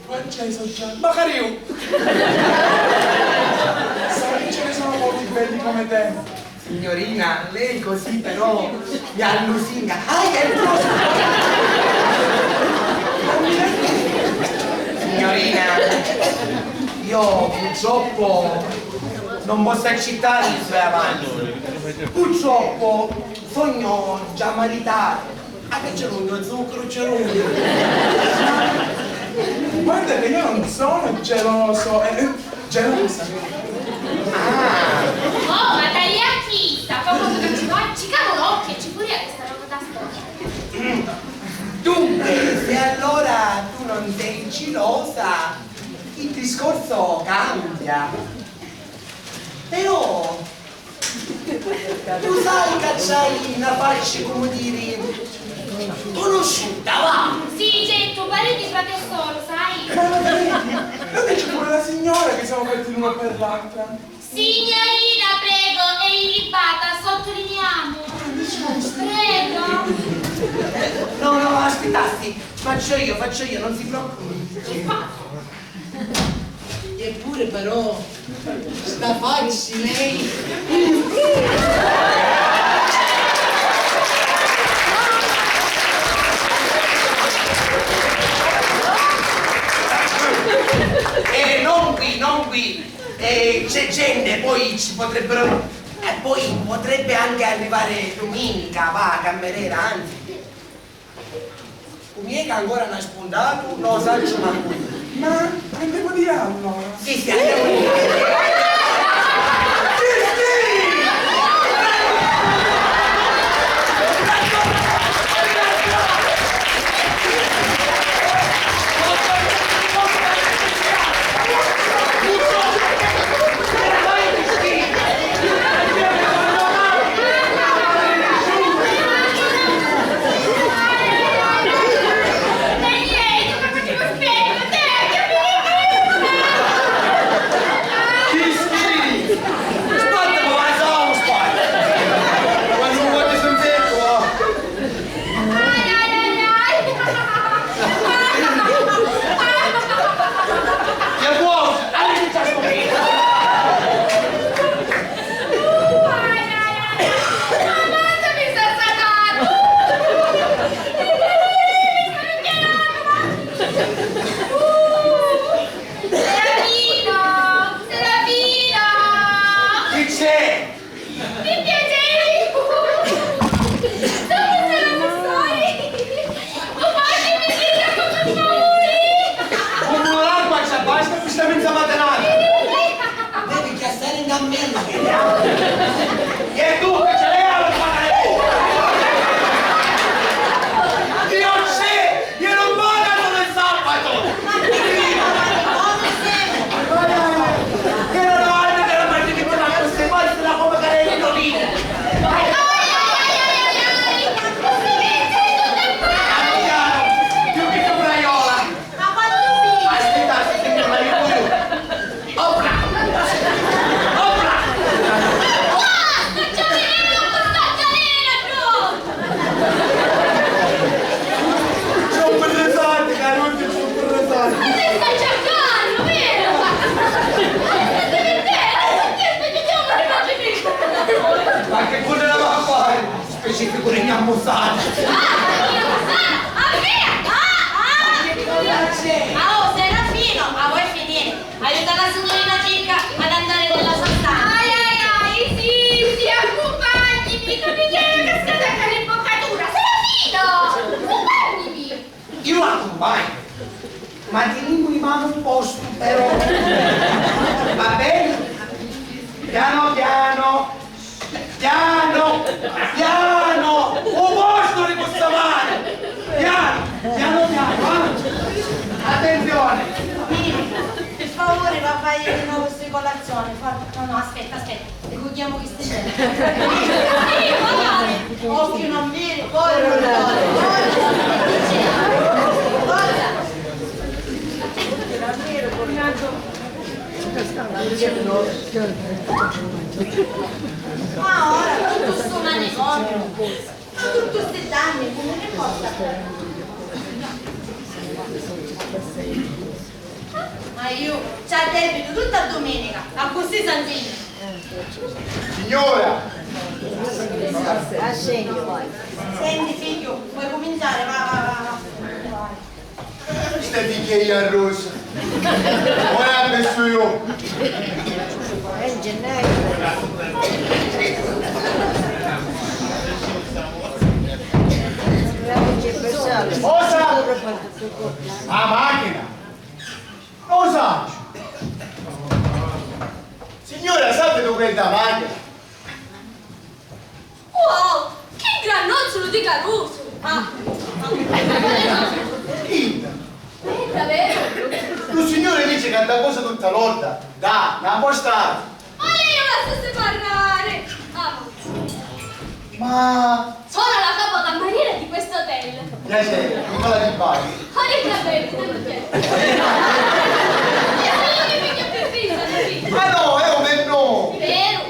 Tu hai acceso già? Magari io. Sai che ce ne sono molti belli come te. Signorina, lei così però mi allusinga. Signorina, io purtroppo non posso accettare i suoi avanti. Purtroppo sogno già maritato. Anche c'è lo zucchero, c'è Guarda che io non sono geloso, gelosa. Oh, ma dai a chissa, proprio che ci vai, ci cavo l'occhio e ci furia che sta roba da storia. Dunque, se allora tu non sei gelosa, il discorso cambia. Però tu sai che c'hai una faccia, come dire, conosciuta, va? Sì, getto, pari di frate solo, sai? Ma non vedi? Lo dice pure la signora che siamo fatti l'uno per l'altra. Signorina, prego, è illibata, sottolineiamo. Prego. No, aspettasti, faccio io, non si preoccupi. Che fa? Eppure però, sta faccia lei... Non qui, c'è gente, poi ci potrebbero, e poi potrebbe anche arrivare domenica, va, cameriera, anzi. Come è che ancora non ha spuntato, non lo so manco io. Ma che devo dire allora? Sì, andiamo lì. che c'è? Mi piacevi! Dove sei la storia? Guarda mi dica come muori! Come un'acqua c'è, basta questa mezza maternata. Devi chiassare in gammello. E tu che ce l'hai alla fare? Io c'è! Io non vado nel sabato! Che non ho altro che la parte di quella cosa, poi se la come che io lì! Più che capraiola! Ma quando fini? Aspetta, se mi fai il Opla! Opla! C'ho un po' di soldi, Caruccio, c'ho un po' di soldi! Ma te stai cercando, vero? Ma che cosa la va a fare? Specie figure ammussate! Oh, Serafino, ma vuoi finire? Aiuta la signorina Cicca ad andare nella sua stanza. Sì, accompagnimi, non mi chiedi che stai a l'imboccatura. Serafino, accompagnimi. Io la accompagno! Ma teniamo in mano un posto, però! Va bene? Piano piano! Piano! Piano! Un posto di questa mano! Piano! Piano piano! Attenzione! Per favore, va a fare di nuovo questa colazione. No, aspetta. Ricordiamo che stai bene. Occhio non vedi, poi non ma ora tutto sto manicomio, ma tutto questi danni, come ne posso? Ma io c'ha debito tutta domenica, a così Santini. Signora! Senti figlio, puoi cominciare, va. Questa bicchiera rossa. Ora ha messo io. Cosa? La macchina. Cosa? Signora, sapete dove è la macchina? Wow, che gran nocciolo di Caruso. Linda. Davvero? Il signore dice che è una cosa tutta lotta. Dai, non può stare. Ma lei non la sa parlare. Ma... Sono la capocannoniere di questo hotel. Piacere, non me la ripari. Ora bene, perché? Io sono che figlio più figlio. Ma no, è un menù. Vero?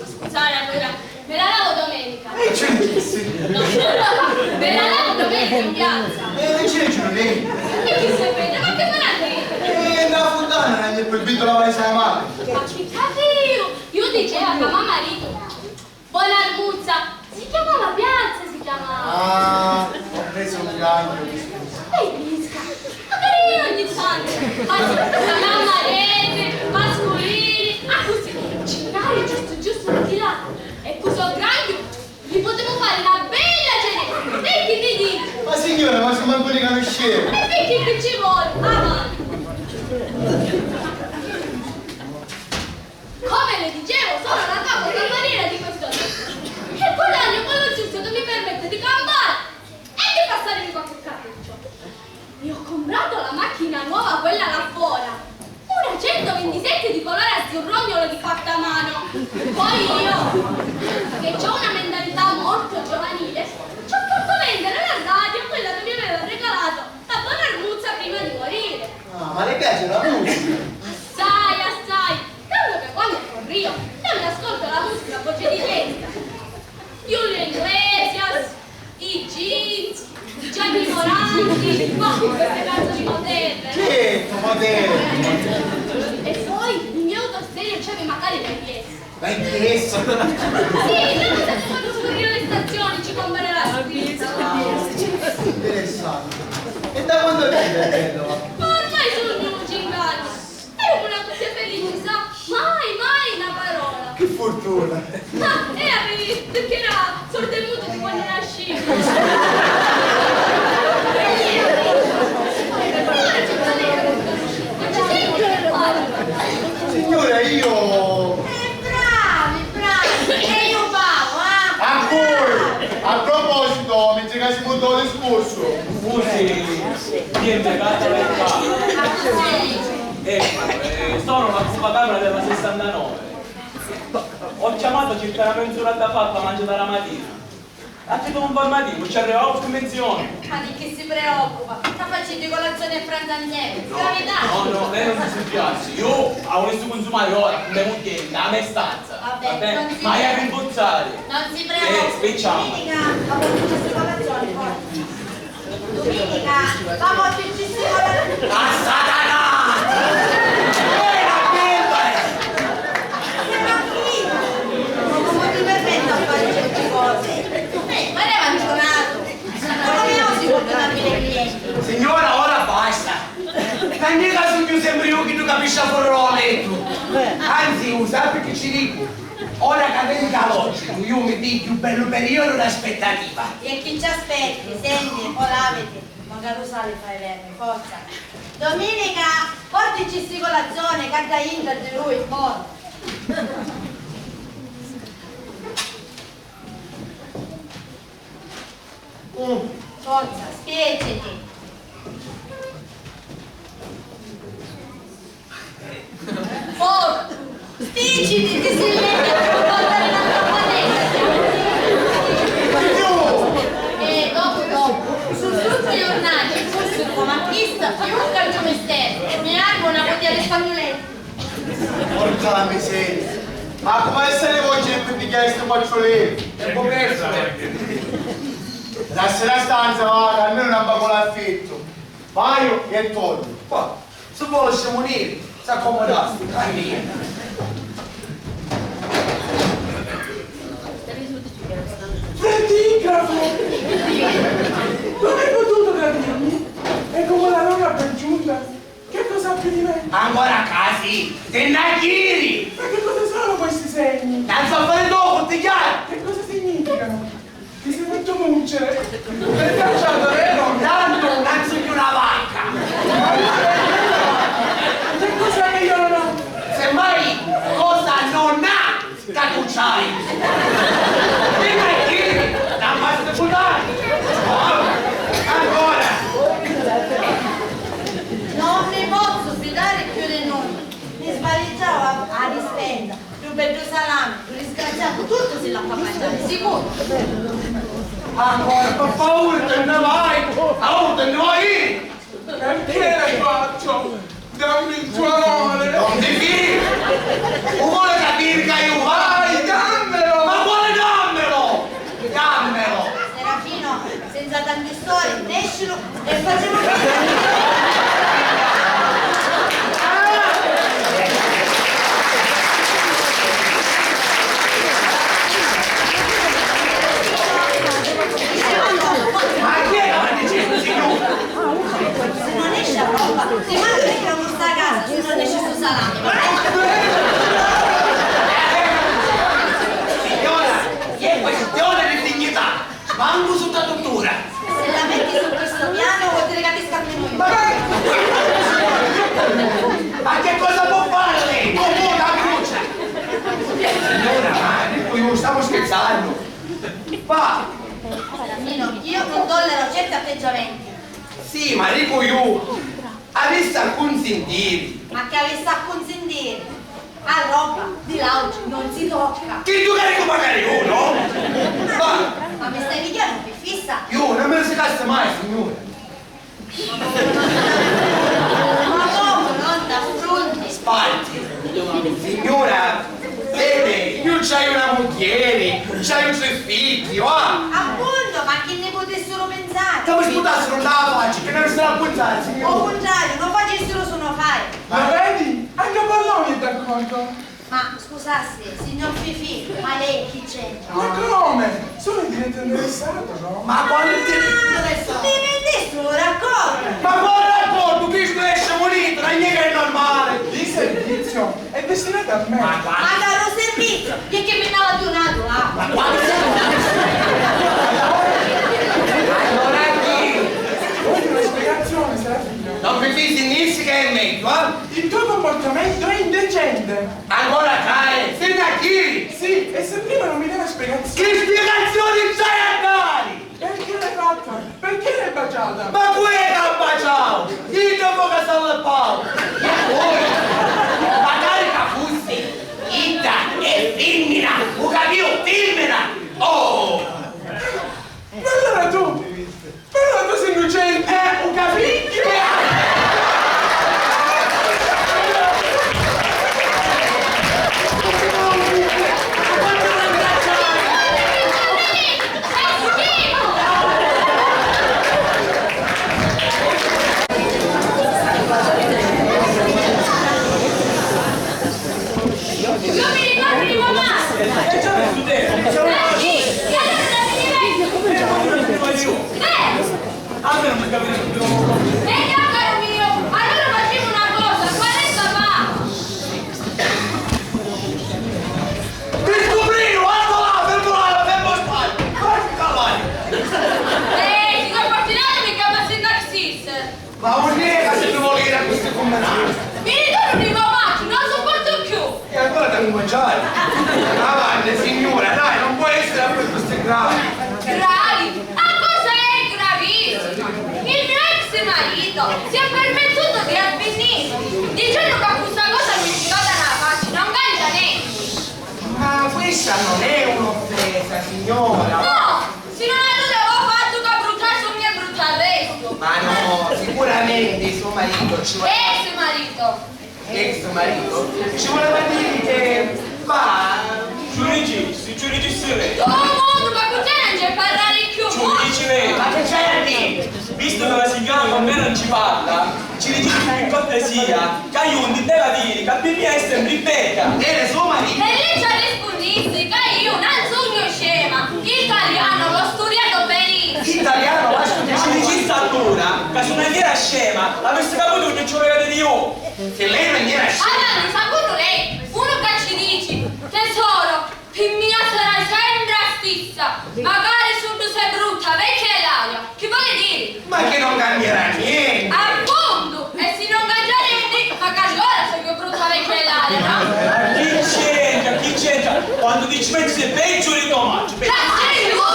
Scusate allora, me la lavo domenica. E c'è il sì. No, me la lavo domenica in piazza. E c'è il giornale. E chi sapete? Ma che farà lì? E la fontana non gli è proibito lavare la mano. Ma che capito? Io dicevo a mamma marito, buona arguzza, si chiamava piazza, si chiamava. Ah, ho preso un cagno. Ehi, Pisca, magari io ogni tanto, chiamiamo rete, mascolini, così, cinare giusto di là. E questo granchio, gli potevo fare una bella cena. E chi mi dice? Ma signora, ma siamo ancora in conoscenza. E perché che ci vuole? Avanti. Come le dicevo, sono la capocannoniera di questo hotel. E guadagno quello giusto che mi permette di campare e di passarmi qualche capriccio. Mi ho comprato la macchina nuova, quella là fuori. Una 127 di colore azzurrognolo di fatta a mano. Poi io, che ho una mentalità molto giovanile, ci ho fatto vendere la radio, quella che mi aveva regalato la buona Arguzza prima di morire. Ah, ma le piace la musica? Assai, tanto che quando corrio io mi ascolto la musica a voce di testa. Giulio Iglesias, i Jeans, Gianni Moranti, ma queste canzoni moderne. Certo, moderno. E poi il mio autostereo c'aveva magari le pièce. Ma è chiesto. Sì, non so quando scorrino le stazioni ci compare la pizza. Interessante. E da quando viene bello? Ormai sono 5 anni. E una tutti felici, sa? Mai una parola. Che fortuna. nulla. Perché era sordo e muto di quando nasci. Signora, io... bravi, e io pago, A voi! A proposito, mi dica si montò il discorso. Scusi, niente, cazzo per sono una Copacabra della 69. Ho chiamato circa una mensurata fa per mangiare la mattina. Ha fatto un informativo, ci arrivavo più menzioni. Ma di che si preoccupa? Sta facendo colazione e pranzo insieme, No, gravità. lei non si spiace. Io volevo consumare ora, con le moglie, la mia stanza. Vabbè, non si ma è preoccupi. rimbozzare. Non si preoccupi. Spicciamo. Domenica, a portarci colazione, poi. Domenica, a portarci colazione. A Satana! Non ti permetto a fare certe cose. Ma ne hai mangiato. Come si può tornare ai clienti? Signora, ora basta! Non mica su più sembri io che tu capisci a fare letto! Anzi, sappi che ci dico! Ora che venga l'oggi, io mi dico più bello periodo d'aspettativa! E chi ci aspetti, senti, o lavati, magari usare fai verme, forza. Domenica, portici sti colazione, che da Inter di lui, forza. Forza, spiegati. Forza, spiegati, ti sei letta per portare la tua dopo, sul tutto giornale, sul comandista, più un calcio mestiere, e mi armo una bottiglia di spagnoletta. Porca la miseria. Ma come essere voi gente di questo facciolino? È un po' perso, Lascia la stanza, va, almeno una bacola affitto. Maio e torno. Qua, se vuole siamo uniti, si accomodasti, vai via! Fredigrafo! Non hai potuto capirmi? È come la nonna per giunta. Che cosa ha più di me? Ancora casi, te nagiri! Ma che cosa sono questi segni? Non so fare dopo, ti chiaro! Che cosa significano? Ti sei fatto muncere? Per cacciato, vero? Tanto non so più una vacca! Che cosa che io non ho? Semmai cosa non ha che tu c'hai! Ti nagiri! Non basta buttare! Ancora! Non mi posso fidare più di noi. Mi sbagliavo a rispenda. Più bello salame, più disgraziato, tutto si l'ha fatto mangiare, sicuro. Ancora, per favore, te ne vai! Oh, te ne vai! Perché le faccio? Dammi il tuo amore! Non ti fidi! Non vuole capire che io vai! Dammelo! Ma vuole dammelo! Dammelo! Serafino, senza tante storie, descilo e facciamo Ma chi è che mi dice così, signore? se non esce a roba, ti mando che non sta a casa, se non esce su salame, va bene? Signora, è questione di dignità! Manco su tua tuttura! Se la metti su questo piano vuol dire che ti scappi noi. Ma che cosa può fare lei? Non può la brucia! Signora, ma io stavo scherzando! Va! Serafino, io non tollero certi atteggiamenti. Sì, ma dico io! Avesse a consentire! Ma che avesse a consentire? A roba di lauci non si tocca. Che tu carico magari uno? Va! Ma mi stai dicendo che fissa? Io non me lo si cassa mai, signore! Ma come non da affronti? Spalti! Signora, vede, io c'hai una moglie, c'hai i suoi figli, va! Appunto, ma che ne potessero pensare? Come sputassero la faccia, che non sarà punzare, O signore! contrario, non facessero su no fare. Ma vedi? Anche Palloni è d'accordo. Ma scusasse, signor Fifi, ma lei chi c'entra? Ma come? Sono il diretto interessato, no? Ma quale Mi vendessero un raccordo. Ma quale racconto? Questo esce munito, non è che è normale! Il servizio è destinato a me. Ma guarda! Ma caro servizio, e che mi andava tornato là. Ma quando allora chi? Vuoi una spiegazione, Serafino? Non mi finisci che è meglio, eh? Il tuo comportamento è indecente. Ancora Karen, sei da chi? Sì, e se prima non mi dai una spiegazione... Che spiegazioni c'hai a dare? Perché l'hai fatta? Perché l'hai baciata? Ma quella ha baciato! Io dopo che stavo al Paolo! E poi, magari che fossi Ida e femmina! Ho capito, femmina! Oh! Ma allora tu sei innocente! Ho capito! Non mi ricordo di mamma! E già mi studente! E allora non mi Almeno mi capite più. caro mio! Allora facciamo una cosa! Qual è sta fa? Mi scoprino, vado là, fermo spazio! Fai cavalli! Signor Portinato mica ma sei taxista! Ma vuol dire che se tu vuoi dire a queste combinate? Mi ritorno di mamma, non lo sopporto più! E allora devo mangiare! Avanti signora, dai, non può essere per queste gravi! Gravi? A cosa è gravissimo? Il mio ex marito si è permettuto di avvenire dicendo che questa cosa mi si vada nella faccia, non cambia niente! Ma questa non è un'offesa, signora! No! Se non avevo fatto che bruciare su mio bruciarresto! Ma no, sicuramente suo marito ci vuole... Ex marito! Ex marito? Ci voleva dire che... Ma... Giudici lei. Tu mondo, ma con te non c'è parlare più! Giudici lei. Ma che c'è a dire? Visto che la signora con me non ci parla, ci dici per cortesia che io non ti devo dire che a me è ribecca. Era suo marito? E lei ci ha rispondissi che io non sono scema! Italiano l'ho studiato benissimo! Italiano, ma Ci studiamo dici statura che se una chiara scema avesse capito che ci voleva di io. Se lei non era scema... Allora, mi sa quello lei, uno che ci dici, tesoro, che mia sarà sempre stessa, magari su tu sei brutta, vecchia e l'aria, che vuole dire? Ma che non cambierà niente! Appunto, e se non cambia niente, magari ora sei più brutta, vecchia e l'aria, no? Chi c'entra? Quando dici pensi è peggio di Tommaso. La sei tu!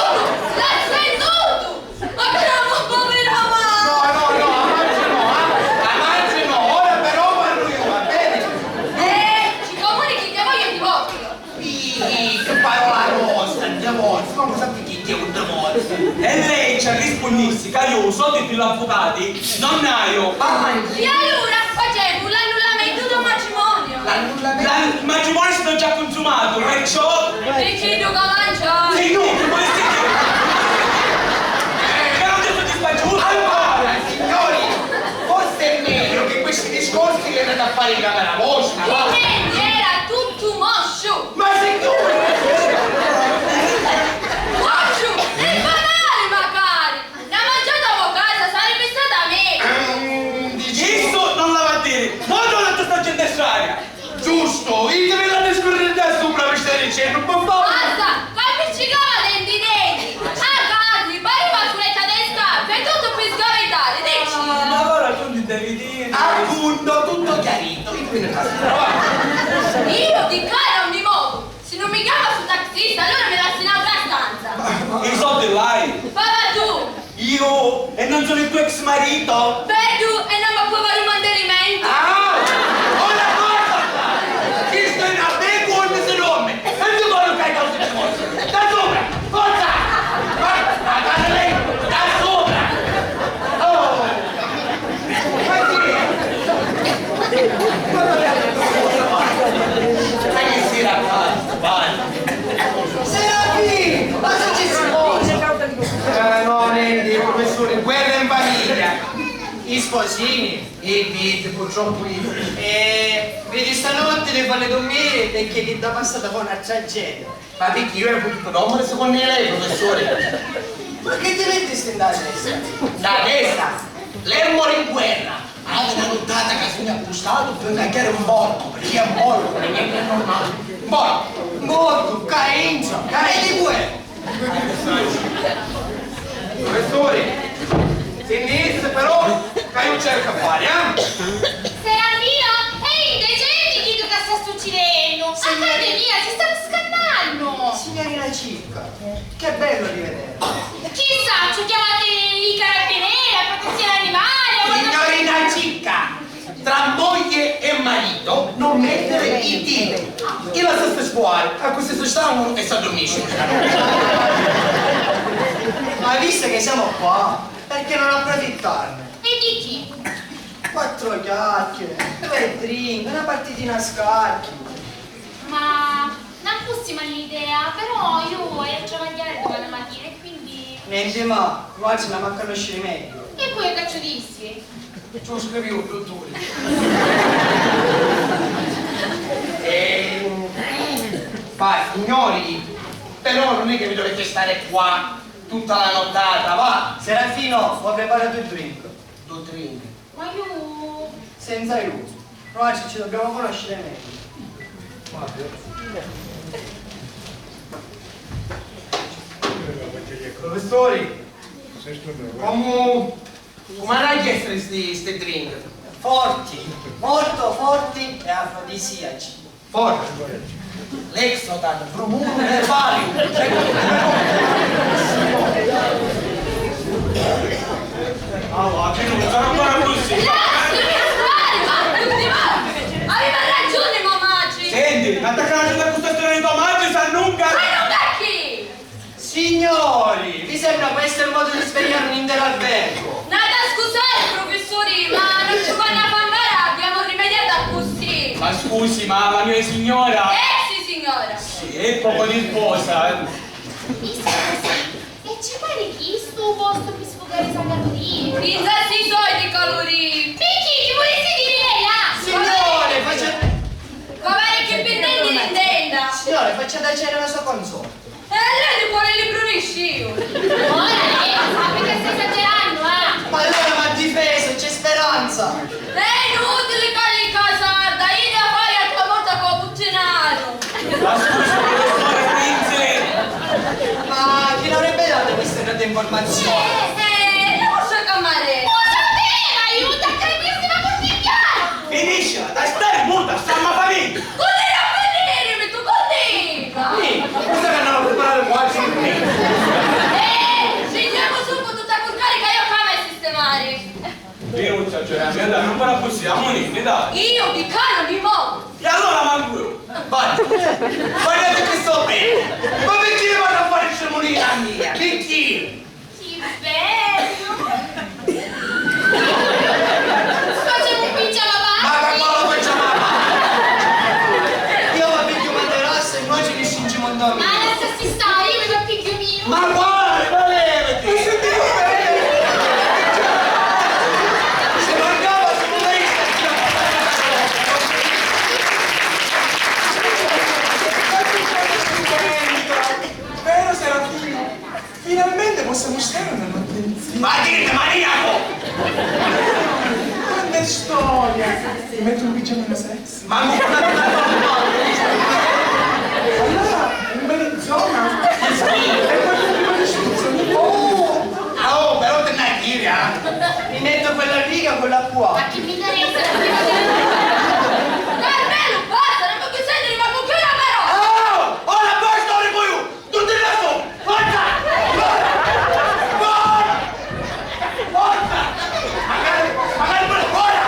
Ma bravo, povera mamma! Avanzi no, ora però parlo io, va bene? Ci comunichi che voglio divorzio! Che parola nostra, diavorzio, ma cosa ti chiedi un divorzio? E lei ci ha risposto che io soldi più avvocati non ne ho. E allora facciamo l'annullamento del matrimonio! Il matrimonio è stato già consumato, perciò... Perché devo mangiare? Sì, tu, che vorresti dire? Che non ti soddisfaccio? Allora, signori, forse è meglio che questi discorsi li andate a fare in camera vostra, va? Niente, era tutto moscio! Ma signori! Moscio! È banale magari! La mangiata a casa sarebbe stata meglio! Questo non la va a dire, non lo sto facendo strada. Giusto, io devo andare a scorrere da sopra per stare dicendo, ma fa... Basta! Fai piccicava denti denti! A casi, pareva sulle tedesca! Fai tutto per sgavettare, dici! Ma ora tu ti devi dire... Appunto, tutto chiarito, io qui ne faccio trovare. Io di cara ogni modo! Se non mi chiama su taxista, allora mi lasci in un'altra stanza! I soldi l'hai. Papà tu! Io? E non sono il tuo ex marito? Beh tu! E non mi può fare un mantenimento! Ah! Ora cosa fare? Chi sto in a me vuole se nome? E ti voglio che hai cose di forza! Da sopra! Forza! Guarda lei! Da sopra! Oh! Ma chi è? Ma che si racconta? Vai! Serafino! Ma se ci si sposa? No, niente, professore, guerra in famiglia! I sposini, e vedi purtroppo io. Vedi stanotte le fanno dormire perché che da passata con una tragedia. Ma perché io ero potuto dormire secondo lei, professore? Ma che ti metti stendare adesso? La testa! Lei muore in guerra! Ha una nottata che si mi ha gustato per che era un morto, perché è morto, non è normale. Morto! Molto, carenza, di quello. Professore, sinistra però, che non cerca a fare, eh? Serafino, ehi, decenti chi tu che sta succedendo? Accademia, si stanno scannando. Signorina Cicca, che bello di vedere. Chissà, ci chiamate i carabinieri, la protezione animale, o Signorina Cicca, tra moglie e marito non mettere i diti. Io la sto scuola, a questa società non è stato dormisce. Ma visto che siamo qua, perché non approfittarne? E di chi? 4 chiacchiere, 2 drink, una partitina a scacchi. Ma non fossimo l'idea, però io voglio travagliare domani mattina e quindi... Niente ma, quasi la manca conoscere meglio. E poi caccio dissi? Tu lo scrivi dottore. Ma signori, però non è che vi dovete stare qua tutta la nottata, va? Serafino, ho preparato il drink. 2 drink. Ma io... Senza illuso. Noi ci dobbiamo conoscere meglio. Professori, come hanno chiesto questi drink? Forti, molto forti e afrodisiaci. Forte. L'exotan, Promuro, Nervalium. Allora, che non sarà ancora così. Aveva ragione, mamacci! Senti, attaccare da questa storia di tomati sa nunca. Chi? Signori, vi sembra questo il modo di svegliare un intero albergo? Nada, scusate, professori, ma non ci vanno a parlare, abbiamo rimediato così. Ma scusi, ma la mia signora... Sì, signora. Sì, è poco disposa. E ci pare chi sto posto per sfogare i calorie? Princessi i soliti calorie. Picchi, ti volessi dire lei là? Signore, faccia... Guardate che pendenti l'intenda. Signore, faccia da cena la sua console. Lei vuole il bruniscio. Ora, perché stai esagerando, Ma allora mi ha difeso, c'è speranza. È inutile calli casarda, io da fare a tua volta con Puccinaro. Ma scusi, professore Prinze. Ma chi l'avrebbe dato queste note informazioni? Non posso camare. Non sapeva, aiuta a capirsi ma cortigliare! Finiscila, dai stare muta, stiamo a famiglia. Continua a venire, mi tu continua. Questa che andava a preparare quasi. Scendiamo su con tutta la carica, io come a sistemare. Piruccia, cioè, dai, non farà così, ammoniti, dai. Io di cano mi muovo. E allora manco io. Vai, guardate che sto bene. Ma perché vado a fare scemonia a mia? Perché? Che bello! Facciamo un pigiama Ma che party! cosa facciamo? Io mi piglio materasso e noi ci riscingiamo un Ma domino. adesso si sta, io mi piglio mio! Ma guarda, ma levati! Se mancava se non hai Vero Serafino? Finalmente possiamo stare una notte insieme. Ma dite, maniaco! Grande storia! Ti metto un pigiamino sexy. Ma non Allora, un bel zona. E poi un po' di istruzioni. oh, però te ne tira. mi metto quella riga con la qua. Ma che mi interessa? Carmelo, basta, non voglio sentire, ma con che la però? Oh, ora poi storia poi io. Tutti il resto. Forza! Forza! Magari per ora!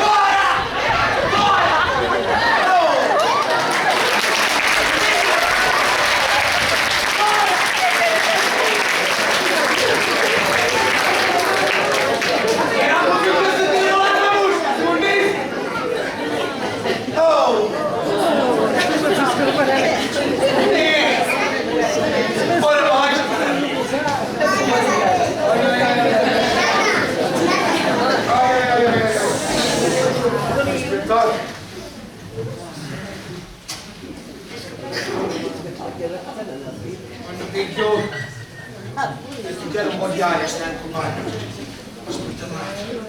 Ora! Era più questo tiro la musica, secondo oh! Ora vai! Aspettate. Quando piglio... C'era un po' di aria, stai anche un bagno. Aspetta un attimo.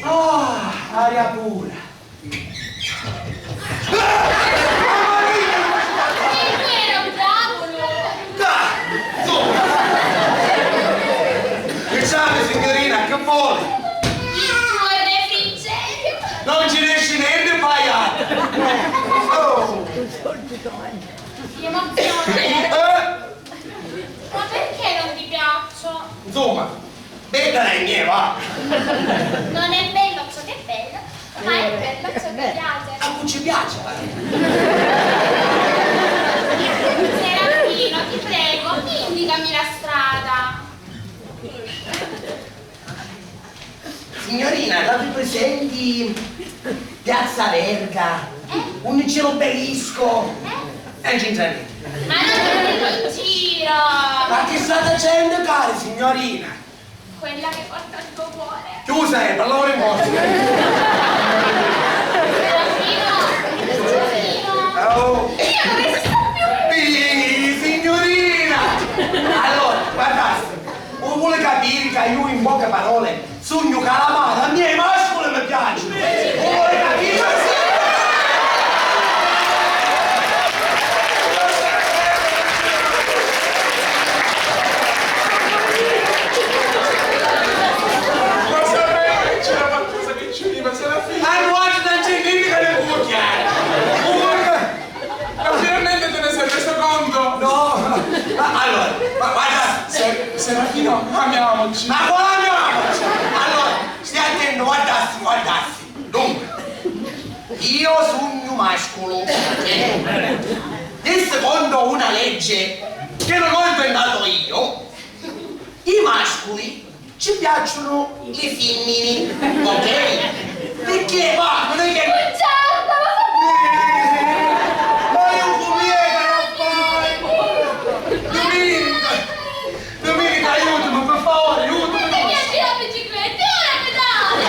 Ah, aria pura. Pensate signorina, che vuole? Il tuo refrigerio. Non ci riesci niente paiato. Oh. Ti emozione. Ma perché non ti piaccio? Insomma, bella è mia, va. Non è bello ciò che è bello, ma è bello ciò che piace. A cui ci piace. Serafino, ti prego, indicami la strada. Signorina, la presenti Piazza Verga, un cielo obelisco. Non c'entra niente. Ma non ti prendo in giro. Ma che state facendo, cara signorina? Quella che porta il tuo cuore. Chiusa è, per lavoro in posto. Serafino. Oh. Io non resisto più. Signorina! Allora, guardate, vuole capire che io in poche parole sogno calamaro, a miei mascoli mi piacciono. Vuole capire? Serafino, amiamoci. Ma quale amiamoci? Allora, stai attento, guardassi. Dunque, io sogno mascolo. E secondo una legge che non ho inventato io, i mascoli ci piacciono le femmine, ok? Perché va, non è che... Bugiarda, Ma io come Domenica, aiutami, per favore, aiutami! ma mi piace la bicicletta e ora pedale.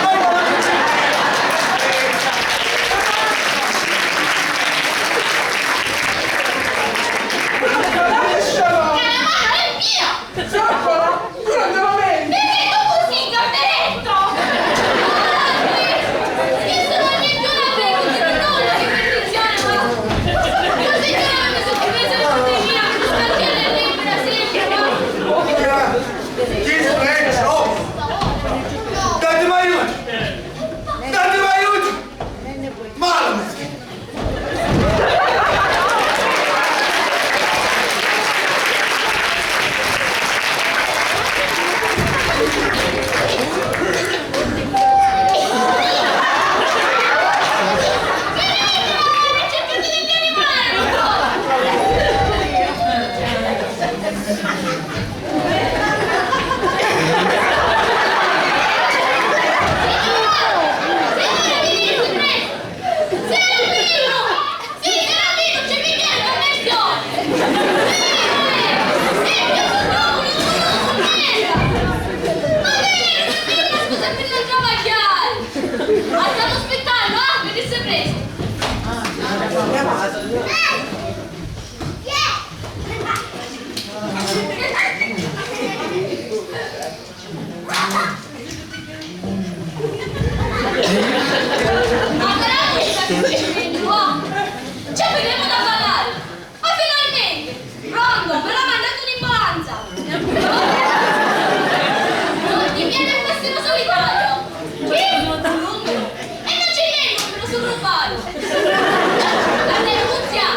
Lascialo! Calamaro è mio. Zoccola, tu non te lo vedi! Mi vedo così, Corneretto. Io sono addirittura venuta di nulla di petizione, ma così che non mi sono presa la proteina, perché le libera sempre, ma... Che silenzio! Datemi aiuto! Datemi aiuto! Male! Stiamo aspettando, venisse presto. Ma veramente state dicendo, ci abbiamo da parlare. Ma finalmente, pronto, me l'ha mandato un'imbalanza. Non ti viene il festino solitario. Chi? Un numero. E non c'è niente, me lo sono rubato. La denunzia.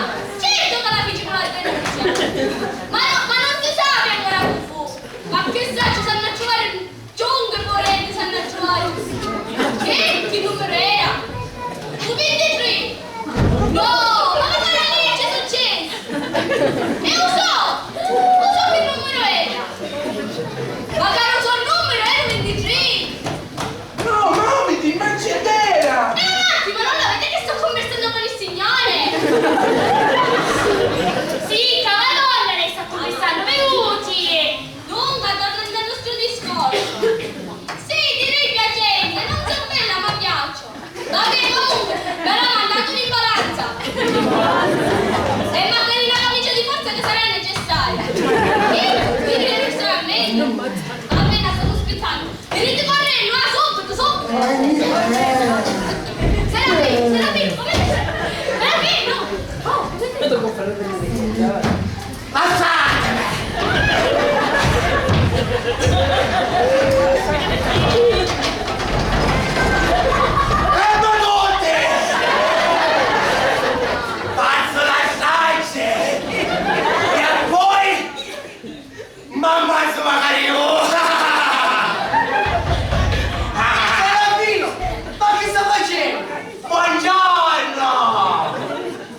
Buongiorno!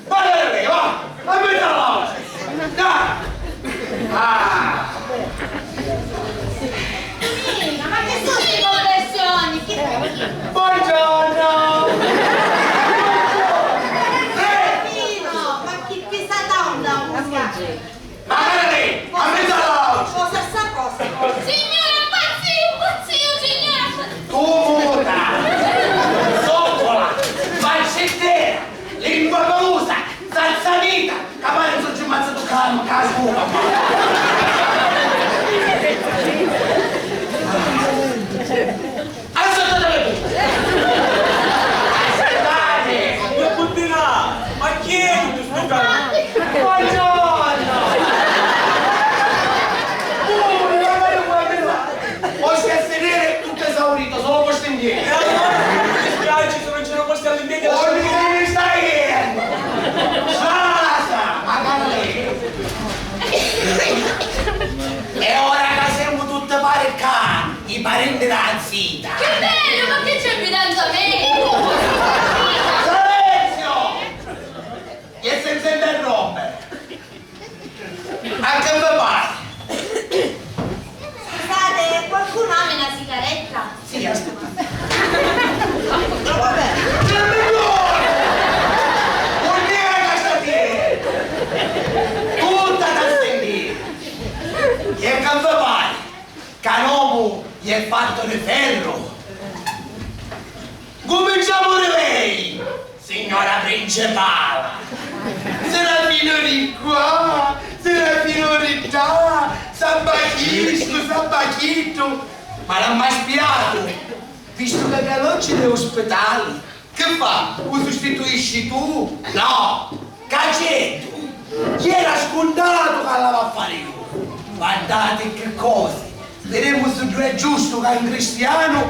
Va bene, va! A me la voce! Dai! Ah! Nina, ma che sono queste conversioni? Buongiorno! Nino, ma chi pisa da onda musica? Ma lei! A me la voce! Cosa sta cosa? Signora, impazzio, signora! Tu muta! Sottola! Falcettera! Lingua pelusa! Salsamita! Capare non ci ammazzato calmo, caso! Due butti là! Ma chi è tutto sto cazzo? Buongiorno! Puoi sedere tutto esaurito, solo questo E indietro. allora? Mi dispiace se non c'erano posti all'indietro. Ora mi stai chiedendo! Sasa! Magari! E ora che siamo tutti parecchiati, i parenti della zita! Che bello, ma che c'è guidando a me? Silenzio! E senza interrompere! Anche per parte! Scusate, qualcuno ha una sigaretta? Sì, aspetta. No, vabbè. Vuol dire che sta dire? Tutta da sentire! E che pare? Canomo gli è fatto di ferro! Cominciamo di lei, signora principale! Serafino di qua, Serafino di là, Sabachito! Ma l'ha mai spiato? Visto che oggi negli ospedali, che fa? Lo sostituisci tu? No! Cacetto! Chi era scontato che andava a fare io? Guardate che cose! Vedremo se è giusto che un cristiano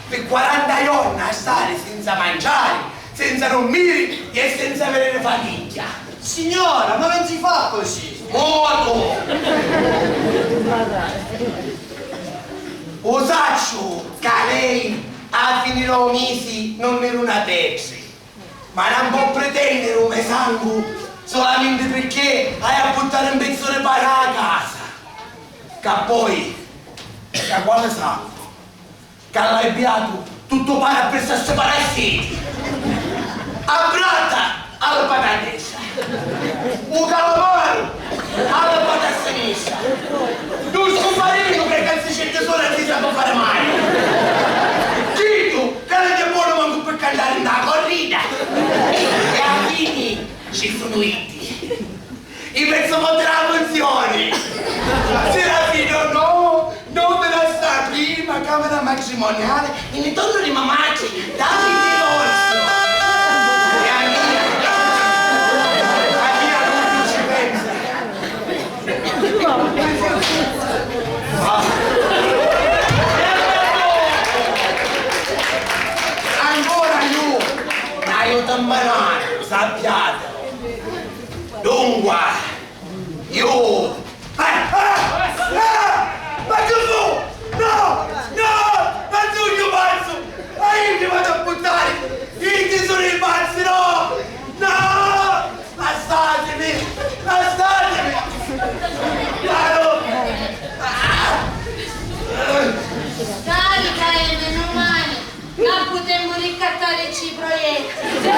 per 40 giorni a stare senza mangiare, senza dormire e senza avere famiglia. Signora, ma non si fa così! Moto! Osaccio che lei a finire i mesi non era una pezzi, ma non può pretendere un sangue solamente perché hai a buttare un pezzo di pane a casa. Che poi, da quale sangue? Che l'hai beato tutto pane per separazioni. A bratta alla patatessa, un calamaro alla patassiniscia, tu scoparino perché si scende solo e si sa non fare mai. Tito, che non è buono manco per cantare in una corrida. E a fine ci sono itti. I pezzo della funzione. Serafino no, non me la sta prima camera matrimoniale, in ritorno di mamacci, dammi il divorzio. E a mia non ci pensa. Ancora io, aiuto a manare, sappiatelo. Dunque, io... Ma che fu? No! No! Ma tu io pazzo! Ma io ti vado a buttare! Io ti sono i pazzi, no! No! Lasciatemi! Lasciatemi! Carica e meno male, non potremmo ricattare i proietti.